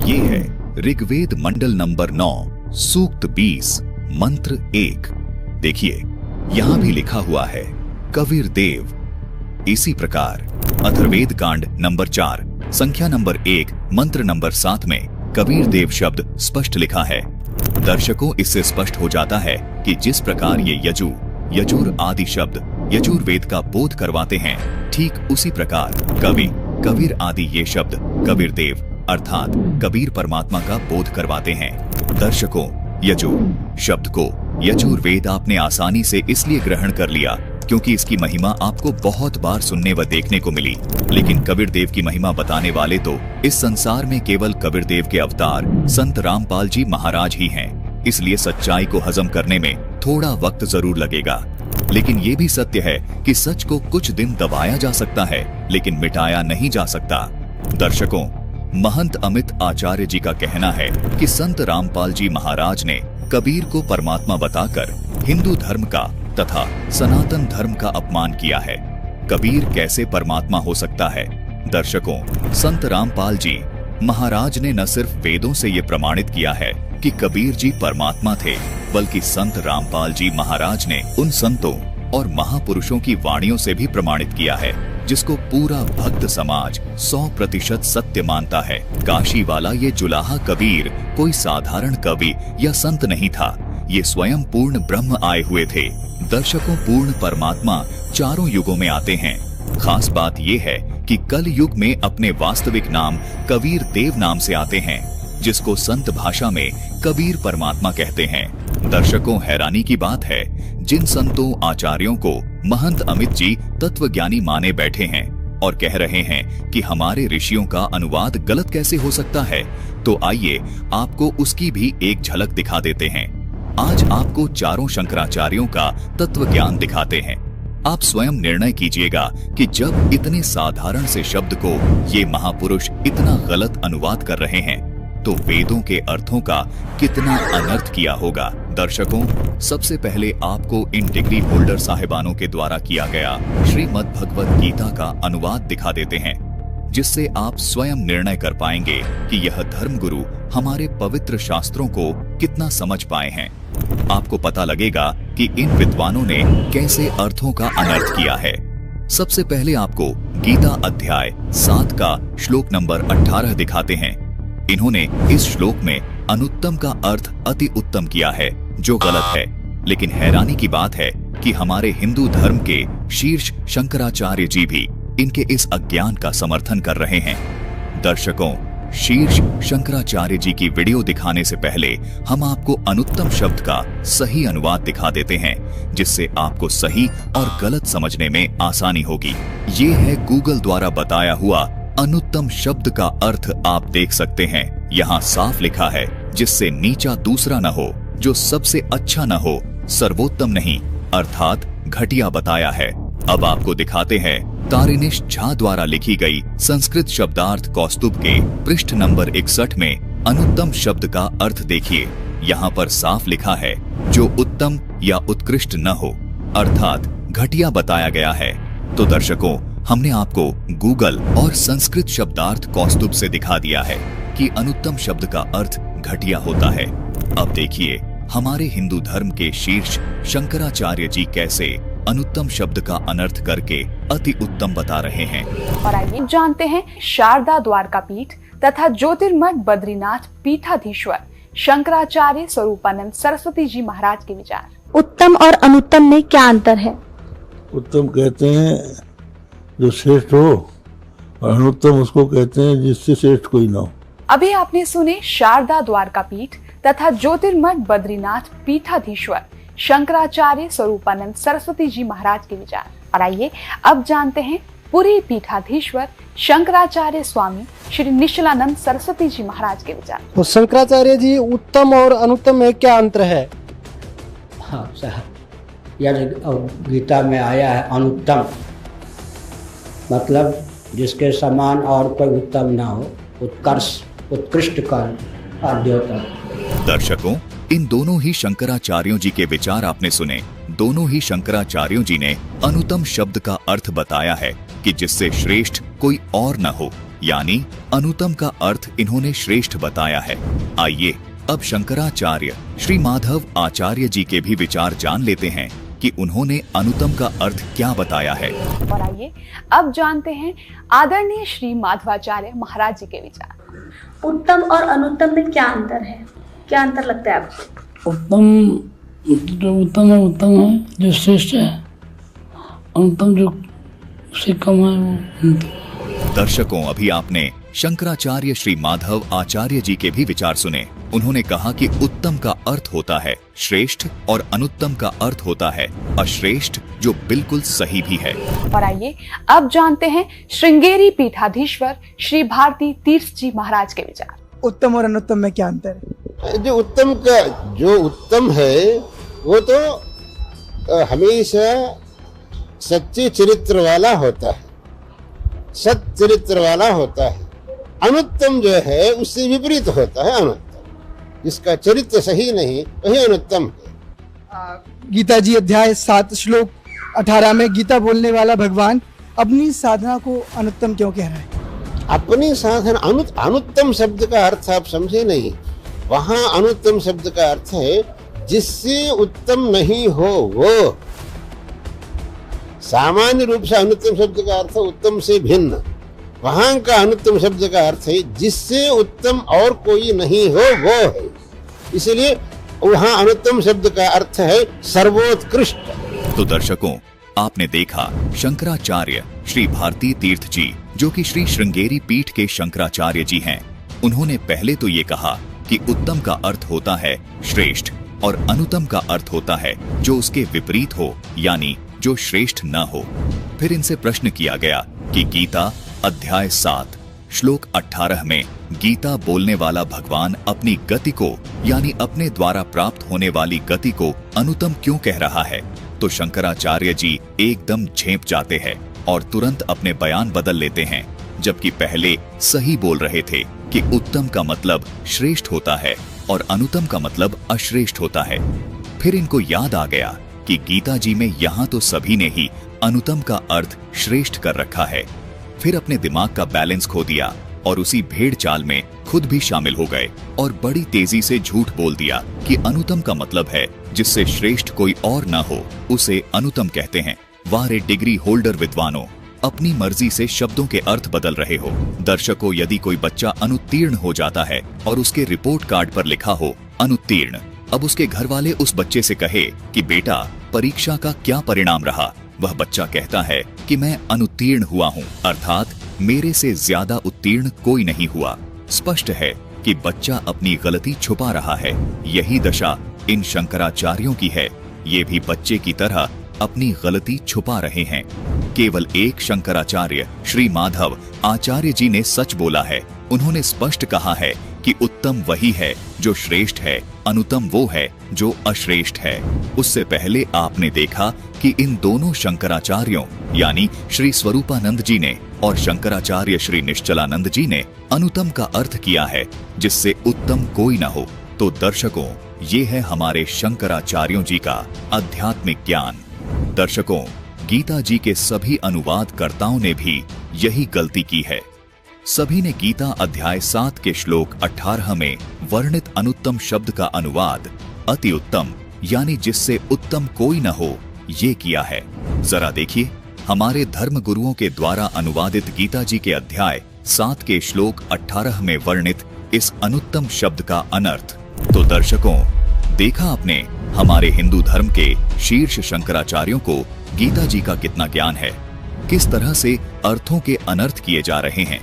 Speaker 1: ये है ऋग्वेद मंडल नंबर 9 सूक्त 20 मंत्र 1। देखिए यहां भी लिखा हुआ है कबीर देव। इसी प्रकार अथर्वेद कांड नंबर 4 संख्या नंबर 1 मंत्र नंबर 7 में कबीर देव शब्द स्पष्ट लिखा है। दर्शकों, इससे स्पष्ट हो जाता है कि जिस प्रकार ये यजुर आदि शब्द यजुर्वेद का बोध करवाते हैं, ठीक उसी प्रकार कबीर आदि ये शब्द कबीर देव अर्थात कबीर परमात्मा का बोध करवाते हैं। दर्शकों, यजुर शब्द को यजुर्वेद आपने आसानी से इसलिए ग्रहण कर लिया क्योंकि इसकी महिमा आपको बहुत बार सुनने व देखने को मिली, लेकिन कबीर देव की महिमा बताने वाले तो इस संसार में केवल कबीर देव के अवतार संत रामपाल जी महाराज ही हैं। इसलिए सच्चाई को हजम करने में थोड़ा वक्त जरूर लगेगा, लेकिन ये भी सत्य है कि सच को कुछ दिन दबाया जा सकता है लेकिन मिटाया नहीं जा सकता। दर्शकों, महंत अमित आचार्य जी का कहना है कि संत रामपाल जी महाराज ने कबीर को परमात्मा बताकर हिंदू धर्म का तथा सनातन धर्म का अपमान किया है। कबीर कैसे परमात्मा हो सकता है? दर्शकों, संत रामपाल जी महाराज ने न सिर्फ वेदों से ये प्रमाणित किया है कि कबीर जी परमात्मा थे, बल्कि संत रामपाल जी महाराज ने उन संतों और महापुरुषों की वाणियों से भी प्रमाणित किया है जिसको पूरा भक्त समाज 100% सत्य मानता है। काशी वाला ये जुलाहा कबीर कोई साधारण कवि या संत नहीं था, ये स्वयं पूर्ण ब्रह्म आए हुए थे। दर्शकों, पूर्ण परमात्मा चारों युगों में आते हैं। खास बात ये है कि कल युग में अपने वास्तविक नाम कबीर देव नाम से आते हैं, जिसको संत भाषा में कबीर परमात्मा कहते हैं। दर्शकों, हैरानी की बात है, जिन संतों आचार्यों को महंत अमित जी तत्वज्ञानी माने बैठे हैं और कह रहे हैं कि हमारे ऋषियों का अनुवाद गलत कैसे हो सकता है, तो आइए आपको उसकी भी एक झलक दिखा देते हैं। आज आपको चारों शंकराचार्यों का तत्व ज्ञान दिखाते हैं। आप स्वयं निर्णय कीजिएगा कि जब इतने साधारण से शब्द को ये महापुरुष इतना गलत अनुवाद कर रहे हैं, तो वेदों के अर्थों का कितना अनर्थ किया होगा। दर्शकों, सबसे पहले आपको इन डिग्री होल्डर साहिबानों के द्वारा किया गया श्रीमद् भगवत गीता का अनुवाद दिखा देते हैं, जिससे आप स्वयं निर्णय कर पाएंगे कि यह धर्मगुरु हमारे पवित्र शास्त्रों को कितना समझ पाए हैं। आपको पता लगेगा कि इन विद्वानों ने कैसे अर्थों का अनर्थ किया है। सबसे पहले आपको गीता अध्याय 7 का श्लोक नंबर 18 दिखाते हैं। इन्होंने इस श्लोक में अनुत्तम का अर्थ अति उत्तम किया है, जो गलत है। लेकिन हैरानी की बात है कि हमारे हिंदू धर्म के शीर्ष शंकराचार्य जी भी इनके इस अज्ञान का समर्थन कर रहे हैं। दर्शकों, शीर्ष शंकराचार्य जी की वीडियो दिखाने से पहले हम आपको अनुत्तम शब्द का सही अनुवाद दिखा देते हैं, जिससे आपको सही और गलत समझने में आसानी होगी। ये है गूगल द्वारा बताया हुआ अनुत्तम शब्द का अर्थ। आप देख सकते हैं, यहाँ साफ लिखा है, जिससे नीचा दूसरा न हो, जो सबसे अच्छा न हो, सर्वोत्तम नहीं, अर्थात घटिया बताया है। अब आपको दिखाते हैं तारिणीश झा द्वारा लिखी गई संस्कृत शब्दार्थ कौस्तुभ के पृष्ठ नंबर 61 में अनुत्तम शब्द का अर्थ देखिए। यहाँ पर साफ लिखा है, जो उत्तम या उत्कृष्ट न हो, अर्थात घटिया बताया गया है। तो दर्शकों, हमने आपको गूगल और संस्कृत शब्दार्थ कौस्तुभ से दिखा दिया है कि अनुत्तम शब्द का अर्थ घटिया होता है। अब देखिए हमारे हिंदू धर्म के शीर्ष शंकराचार्य जी कैसे अनुत्तम शब्द का अनर्थ करके अति उत्तम बता रहे हैं।
Speaker 4: और आइए जानते हैं शारदा द्वारका पीठ तथा ज्योतिर्मठ बद्रीनाथ पीठाधीश्वर शंकराचार्य स्वरूपानंद सरस्वती जी महाराज के विचार।
Speaker 5: उत्तम और अनुत्तम में क्या अंतर है?
Speaker 6: उत्तम कहते हैं जो श्रेष्ठ हो, और अनुत्तम उसको कहते हैं जिससे श्रेष्ठ कोई ना हो।
Speaker 4: अभी आपने सुने शारदा द्वारका पीठ तथा ज्योतिर्मठ बद्रीनाथ पीठाधीश्वर शंकराचार्य स्वरूपानंद सरस्वती जी महाराज के विचार। और आइए अब जानते हैं पुरी पीठाधीश्वर शंकराचार्य स्वामी श्री निश्चलानंद सरस्वती जी महाराज के विचार।
Speaker 7: तो शंकराचार्य जी, उत्तम और अनुत्तम में क्या अंतर है?
Speaker 8: हाँ, यह गीता में आया है अनुत्तम, मतलब जिसके समान और कोई उत्तम ना हो, उत्कर्ष उत्कृष्ट का अर्थ होता है।
Speaker 1: दर्शकों, इन दोनों ही शंकराचार्यों जी के विचार आपने सुने। दोनों ही शंकराचार्यों जी ने अनुत्तम शब्द का अर्थ बताया है कि जिससे श्रेष्ठ कोई और न हो, यानी अनुत्तम का अर्थ इन्होंने श्रेष्ठ बताया है। आइए अब शंकराचार्य श्री माधव आचार्य जी के भी विचार जान लेते हैं कि उन्होंने अनुत्तम का अर्थ क्या बताया है।
Speaker 4: और आइए अब जानते हैं आदरणीय श्री माधवाचार्य महाराज जी के विचार।
Speaker 5: उत्तम और अनुत्तम में क्या अंतर है? क्या अंतर लगता है आपको?
Speaker 9: जो उत्तम है जो श्रेष्ठ है, अनुत्तम जो उससे कम है वो।
Speaker 1: दर्शकों, अभी आपने शंकराचार्य श्री माधव आचार्य जी के भी विचार सुने। उन्होंने कहा कि उत्तम का अर्थ होता है श्रेष्ठ और अनुत्तम का अर्थ होता है अश्रेष्ठ, जो बिल्कुल सही भी है।
Speaker 4: और आइए अब जानते हैं श्रृंगेरी पीठाधीश्वर श्री भारती तीर्थ जी महाराज के विचार।
Speaker 7: उत्तम और अनुत्तम में क्या अंतर है?
Speaker 10: जो उत्तम है वो तो हमेशा सच्चे चरित्र वाला होता है, सत चरित्र वाला होता है। अनुत्तम जो है उससे विपरीत होता है अनुत्तम, जिसका चरित्र सही नहीं वही अनुत्तम है।
Speaker 7: गीता जी अध्याय 7 श्लोक 18 में गीता बोलने वाला भगवान अपनी साधना को अनुत्तम क्यों कह रहा है?
Speaker 10: अपनी साधना अनुत्तम शब्द का अर्थ आप समझे नहीं। वहाँ अनुत्तम शब्द का अर्थ है जिससे उत्तम नहीं हो वो। सामान्य रूप से अनुत्तम शब्द का अर्थ उत्तम से भिन्न। वहां का अनुत्तम शब्द का अर्थ है जिससे उत्तम और कोई नहीं हो वो है। इसलिए वहां अनुत्तम शब्द का अर्थ है सर्वोत्कृष्ट।
Speaker 1: तो दर्शकों, आपने देखा शंकराचार्य श्री भारती तीर्थ जी, जो कि श्री श्रृंगेरी पीठ के शंकराचार्य जी हैं, उन्होंने पहले तो ये कहा कि उत्तम का अर्थ होता है श्रेष्ठ और अनुत्तम का अर्थ होता है जो उसके विपरीत हो, यानी जो श्रेष्ठ न हो। फिर इनसे प्रश्न किया गया कि गीता अध्याय 7 श्लोक 18 में गीता बोलने वाला भगवान अपनी गति को, यानी अपने द्वारा प्राप्त होने वाली गति को अनुत्तम क्यों कह रहा है? तो शंकराचार्य जी एकदम झेंप जाते हैं और तुरंत अपने बयान बदल लेते हैं, जबकि पहले सही बोल रहे थे कि उत्तम का मतलब श्रेष्ठ होता है और अनुत्तम का मतलब अश्रेष्ठ होता है। फिर इनको याद आ गया कि गीता जी में यहाँ तो सभी ने ही अनुत्तम का अर्थ श्रेष्ठ कर रखा है। फिर अपने दिमाग का बैलेंस खो दिया और उसी भेड़ चाल में खुद भी शामिल हो गए और बड़ी तेजी से झूठ बोल दिया कि अनुत्तम का मतलब है जिससे श्रेष्ठ कोई और ना हो, उसे अनुत्तम कहते हैं। वारे डिग्री होल्डर विद्वानों, अपनी मर्जी से शब्दों के अर्थ बदल रहे हो। दर्शकों, यदि कोई बच्चा अनुत्तीर्ण हो जाता है और उसके रिपोर्ट कार्ड पर लिखा हो अनुत्तीर्ण, अब उसके घर वाले उस बच्चे से कहे कि बेटा परीक्षा का क्या परिणाम रहा, वह बच्चा कहता है कि मैं अनुत्तीर्ण हुआ हूँ, अर्थात मेरे से ज्यादा उत्तीर्ण कोई नहीं हुआ। स्पष्ट है कि बच्चा अपनी गलती छुपा रहा है। यही दशा इन शंकराचार्यों की है। ये भी बच्चे की तरह अपनी गलती छुपा रहे हैं। केवल एक शंकराचार्य श्री माधव आचार्य जी ने सच बोला है। उन्होंने स्पष्ट कहा है कि उत्तम वही है जो श्रेष्ठ है, अनुत्तम वो है जो अश्रेष्ठ है। उससे पहले आपने देखा कि इन दोनों शंकराचार्यों यानी श्री स्वरूपानंद जी ने और शंकराचार्य श्री निश्चलानंद जी ने अनुत्तम का अर्थ किया है जिससे उत्तम कोई न हो। तो दर्शकों, ये है हमारे शंकराचार्यों जी का आध्यात्मिक ज्ञान। दर्शकों, गीता जी के सभी अनुवादकर्ताओं ने भी यही गलती की है। सभी ने गीता अध्याय 7 के श्लोक 18 में वर्णित अनुत्तम शब्द का अनुवाद अति उत्तम यानी जिससे उत्तम कोई न हो ये किया है। जरा देखिए हमारे धर्म गुरुओं के द्वारा अनुवादित गीता जी के अध्याय 7 के श्लोक 18 में वर्णित इस अनुत्तम शब्द का अनर्थ। तो दर्शकों, देखा आपने हमारे हिंदू धर्म के शीर्ष शंकराचार्यों को गीता जी का कितना ज्ञान है, किस तरह से अर्थों के अनर्थ किए जा रहे हैं।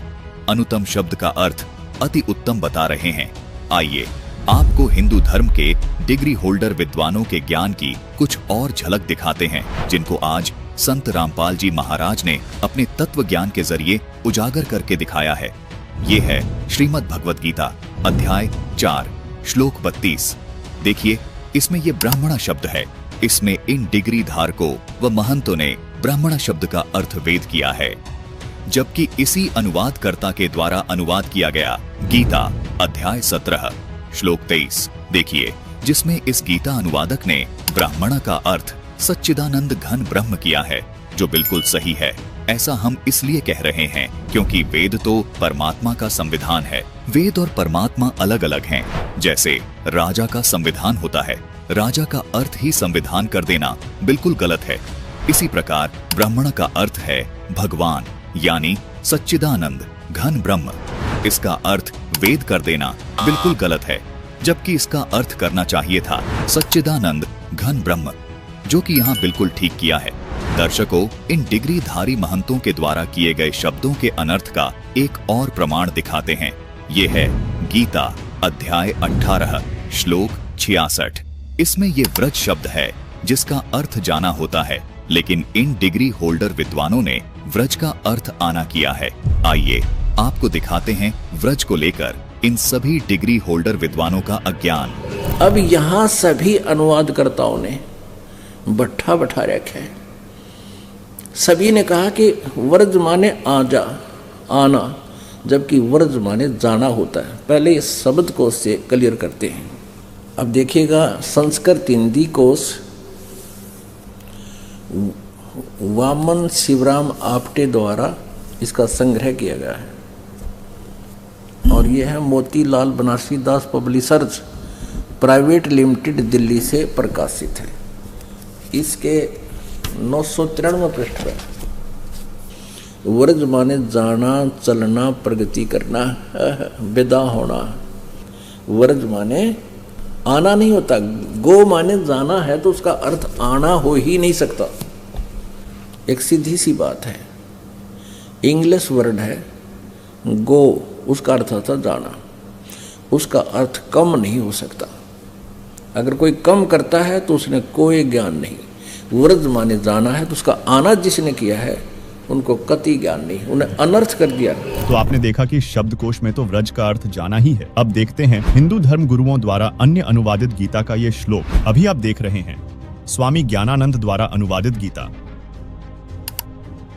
Speaker 1: अनुत्तम शब्द का अर्थ अति उत्तम बता रहे हैं। आइए आपको हिंदू धर्म के डिग्री होल्डर विद्वानों के ज्ञान की कुछ और झलक दिखाते हैं, जिनको आज संत रामपाल जी महाराज ने अपने तत्व ज्ञान के जरिए उजागर करके दिखाया है। ये है श्रीमद् भगवत गीता अध्याय 4 श्लोक 32। देखिए इसमें ये ब्राह्मण शब्द है। इसमें इन डिग्री धारकों व महंतों ने ब्राह्मण शब्द का अर्थ वेद किया है, जबकि इसी अनुवादकर्ता के द्वारा अनुवाद किया गया गीता अध्याय 17 श्लोक 23 देखिए, जिसमें इस गीता अनुवादक ने ब्राह्मण का अर्थ सच्चिदानंद घन ब्रह्म किया है, जो बिल्कुल सही है। ऐसा हम इसलिए कह रहे हैं क्योंकि वेद तो परमात्मा का संविधान है। वेद और परमात्मा अलग अलग हैं। जैसे राजा का संविधान होता है, राजा का अर्थ ही संविधान कर देना बिल्कुल गलत है। इसी प्रकार ब्राह्मण का अर्थ है भगवान यानी सच्चिदानंद घन ब्रह्म। इसका अर्थ वेद कर देना बिल्कुल गलत है, जबकि इसका अर्थ करना चाहिए था सच्चिदानंद घन ब्रह्म, जो कि यहाँ बिल्कुल ठीक किया है। दर्शकों, इन डिग्रीधारी महंतों के द्वारा किए गए शब्दों के अनर्थ का एक और प्रमाण दिखाते हैं। ये है गीता अध्याय 18 श्लोक 66। इसमें ये व्रज शब्द है जिसका अर्थ जाना होता है, लेकिन इन डिग्री होल्डर विद्वानों ने व्रज का अर्थ आना किया है। आइए आपको दिखाते हैं व्रज को लेकर इन सभी डिग्री होल्डर विद्वानों का अज्ञान।
Speaker 11: अब यहाँ सभी अनुवादकर्ताओं ने बट्ठा बैठा रखा है। सभी ने कहा कि व्रज माने आजा, आना, जबकि व्रज माने जाना होता है। पहले इस शब्द कोश से क्लियर करते हैं। अब देखिएगा, संस्कृत हिंदी कोश वामन शिवराम आपटे द्वारा इसका संग्रह किया गया है और यह है मोतीलाल बनारसी दास पब्लिशर्स प्राइवेट लिमिटेड दिल्ली से प्रकाशित है। इसके 993 पृष्ठ पर व्रज माने जाना, चलना, प्रगति करना, विदा होना। व्रज माने आना नहीं होता। गो माने जाना है तो उसका अर्थ आना हो ही नहीं सकता। एक सीधी सी बात है। इंग्लिश वर्ड है गो, उसका अर्थ होता जाना, उसका अर्थ कम नहीं हो सकता। अगर कोई कम करता है तो उसने कोई ज्ञान नहीं। व्रज माने जाना है तो उसका आना जिसने किया है उनको कति ज्ञान नहीं, उन्हें अनर्थ कर दिया।
Speaker 12: तो आपने देखा कि शब्दकोश में तो व्रज का अर्थ जाना ही है। अब देखते हैं हिंदू धर्म गुरुओं द्वारा अन्य अनुवादित गीता का ये श्लोक। अभी आप देख रहे हैं स्वामी ज्ञानानंद द्वारा अनुवादित गीता।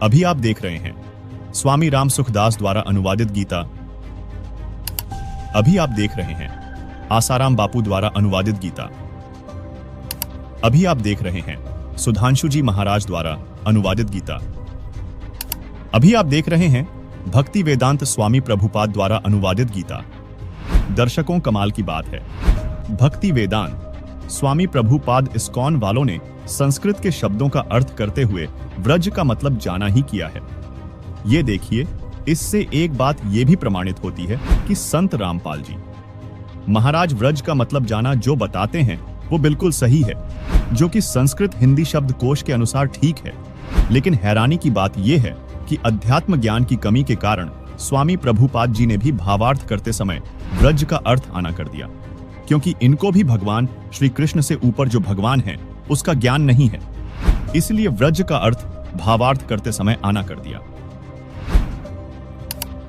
Speaker 12: अभी आप देख रहे हैं स्वामी राम सुखदास द्वारा अनुवादित गीता। अभी आप देख रहे हैं आसाराम बापू द्वारा अनुवादित गीता। अभी आप देख रहे हैं सुधांशु जी महाराज द्वारा अनुवादित गीता। अभी आप देख रहे हैं भक्ति वेदांत स्वामी प्रभुपाद द्वारा अनुवादित गीता। दर्शकों, कमाल की बात है, भक्ति वेदांत स्वामी प्रभुपाद इस्कॉन वालों ने संस्कृत के शब्दों का अर्थ करते हुए व्रज का मतलब जाना ही किया है। ये देखिए, इससे एक बात यह भी प्रमाणित होती है कि संत रामपाल जी महाराज व्रज का मतलब जाना जो बताते हैं वो बिल्कुल सही है, जो कि संस्कृत हिंदी शब्दकोश के अनुसार ठीक है। लेकिन हैरानी की बात यह है कि अध्यात्म ज्ञान की कमी के कारण स्वामी प्रभुपाद जी ने भी भावार्थ करते समय व्रज का अर्थ आना कर दिया, क्योंकि इनको भी भगवान श्री कृष्ण से ऊपर जो भगवान है उसका ज्ञान नहीं है, इसलिए व्रज का अर्थ भावार्थ करते समय आना कर दिया।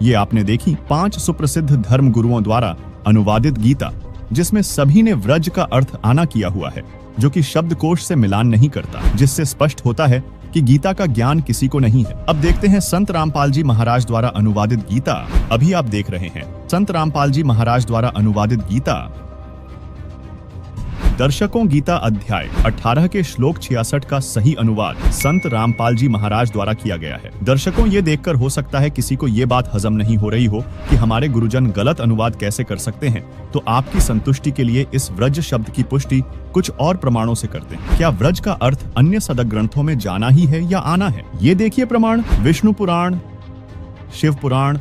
Speaker 12: ये आपने देखी 5 सुप्रसिद्ध धर्म गुरुओं द्वारा अनुवादित गीता, जिसमें सभी ने व्रज का अर्थ आना किया हुआ है, जो कि शब्दकोश से मिलान नहीं करता, जिससे स्पष्ट होता है कि गीता का ज्ञान किसी को नहीं है। अब देखते हैं संत रामपाल जी महाराज द्वारा अनुवादित गीता। अभी आप देख रहे हैं संत रामपाल जी महाराज द्वारा अनुवादित गीता। दर्शकों, गीता अध्याय 18 के श्लोक 66 का सही अनुवाद संत रामपाल जी महाराज द्वारा किया गया है। दर्शकों, ये देखकर हो सकता है किसी को ये बात हजम नहीं हो रही हो कि हमारे गुरुजन गलत अनुवाद कैसे कर सकते हैं, तो आपकी संतुष्टि के लिए इस व्रज शब्द की पुष्टि कुछ और प्रमाणों से करते हैं। क्या व्रज का अर्थ अन्य सदक ग्रंथों में जाना ही है या आना है? ये देखिए प्रमाण विष्णु पुराण, शिव पुराण,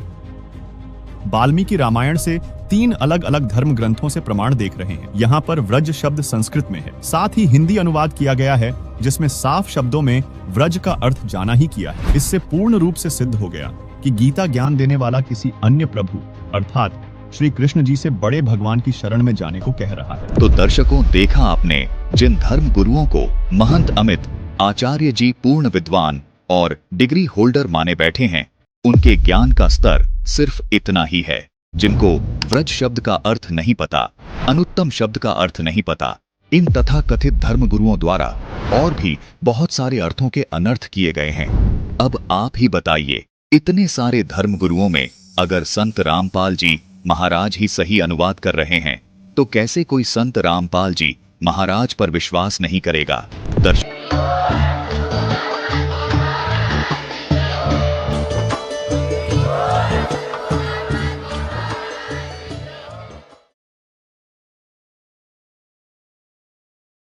Speaker 12: वाल्मीकि रामायण से 3 अलग अलग धर्म ग्रंथों से प्रमाण देख रहे हैं। यहाँ पर व्रज शब्द संस्कृत में है, साथ ही हिंदी अनुवाद किया गया है जिसमें साफ शब्दों में व्रज का अर्थ जाना ही किया है। इससे पूर्ण रूप से सिद्ध हो गया कि गीता ज्ञान देने वाला किसी अन्य प्रभु अर्थात श्री कृष्ण जी से बड़े भगवान की शरण में जाने को कह रहा है।
Speaker 1: तो दर्शकों, देखा आपने जिन धर्म गुरुओं को महंत अमित आचार्य जी पूर्ण विद्वान और डिग्री होल्डर माने बैठे हैं, उनके ज्ञान का स्तर सिर्फ इतना ही है। जिनको व्रज शब्द का अर्थ नहीं पता, अनुत्तम शब्द का अर्थ नहीं पता, इन तथा कथित धर्म गुरुओं द्वारा और भी बहुत सारे अर्थों के अनर्थ किए गए हैं। अब आप ही बताइए, इतने सारे धर्म गुरुओं में अगर संत रामपाल जी महाराज ही सही अनुवाद कर रहे हैं, तो कैसे कोई संत रामपाल जी महाराज पर विश्वास नहीं करेगा? दर्शक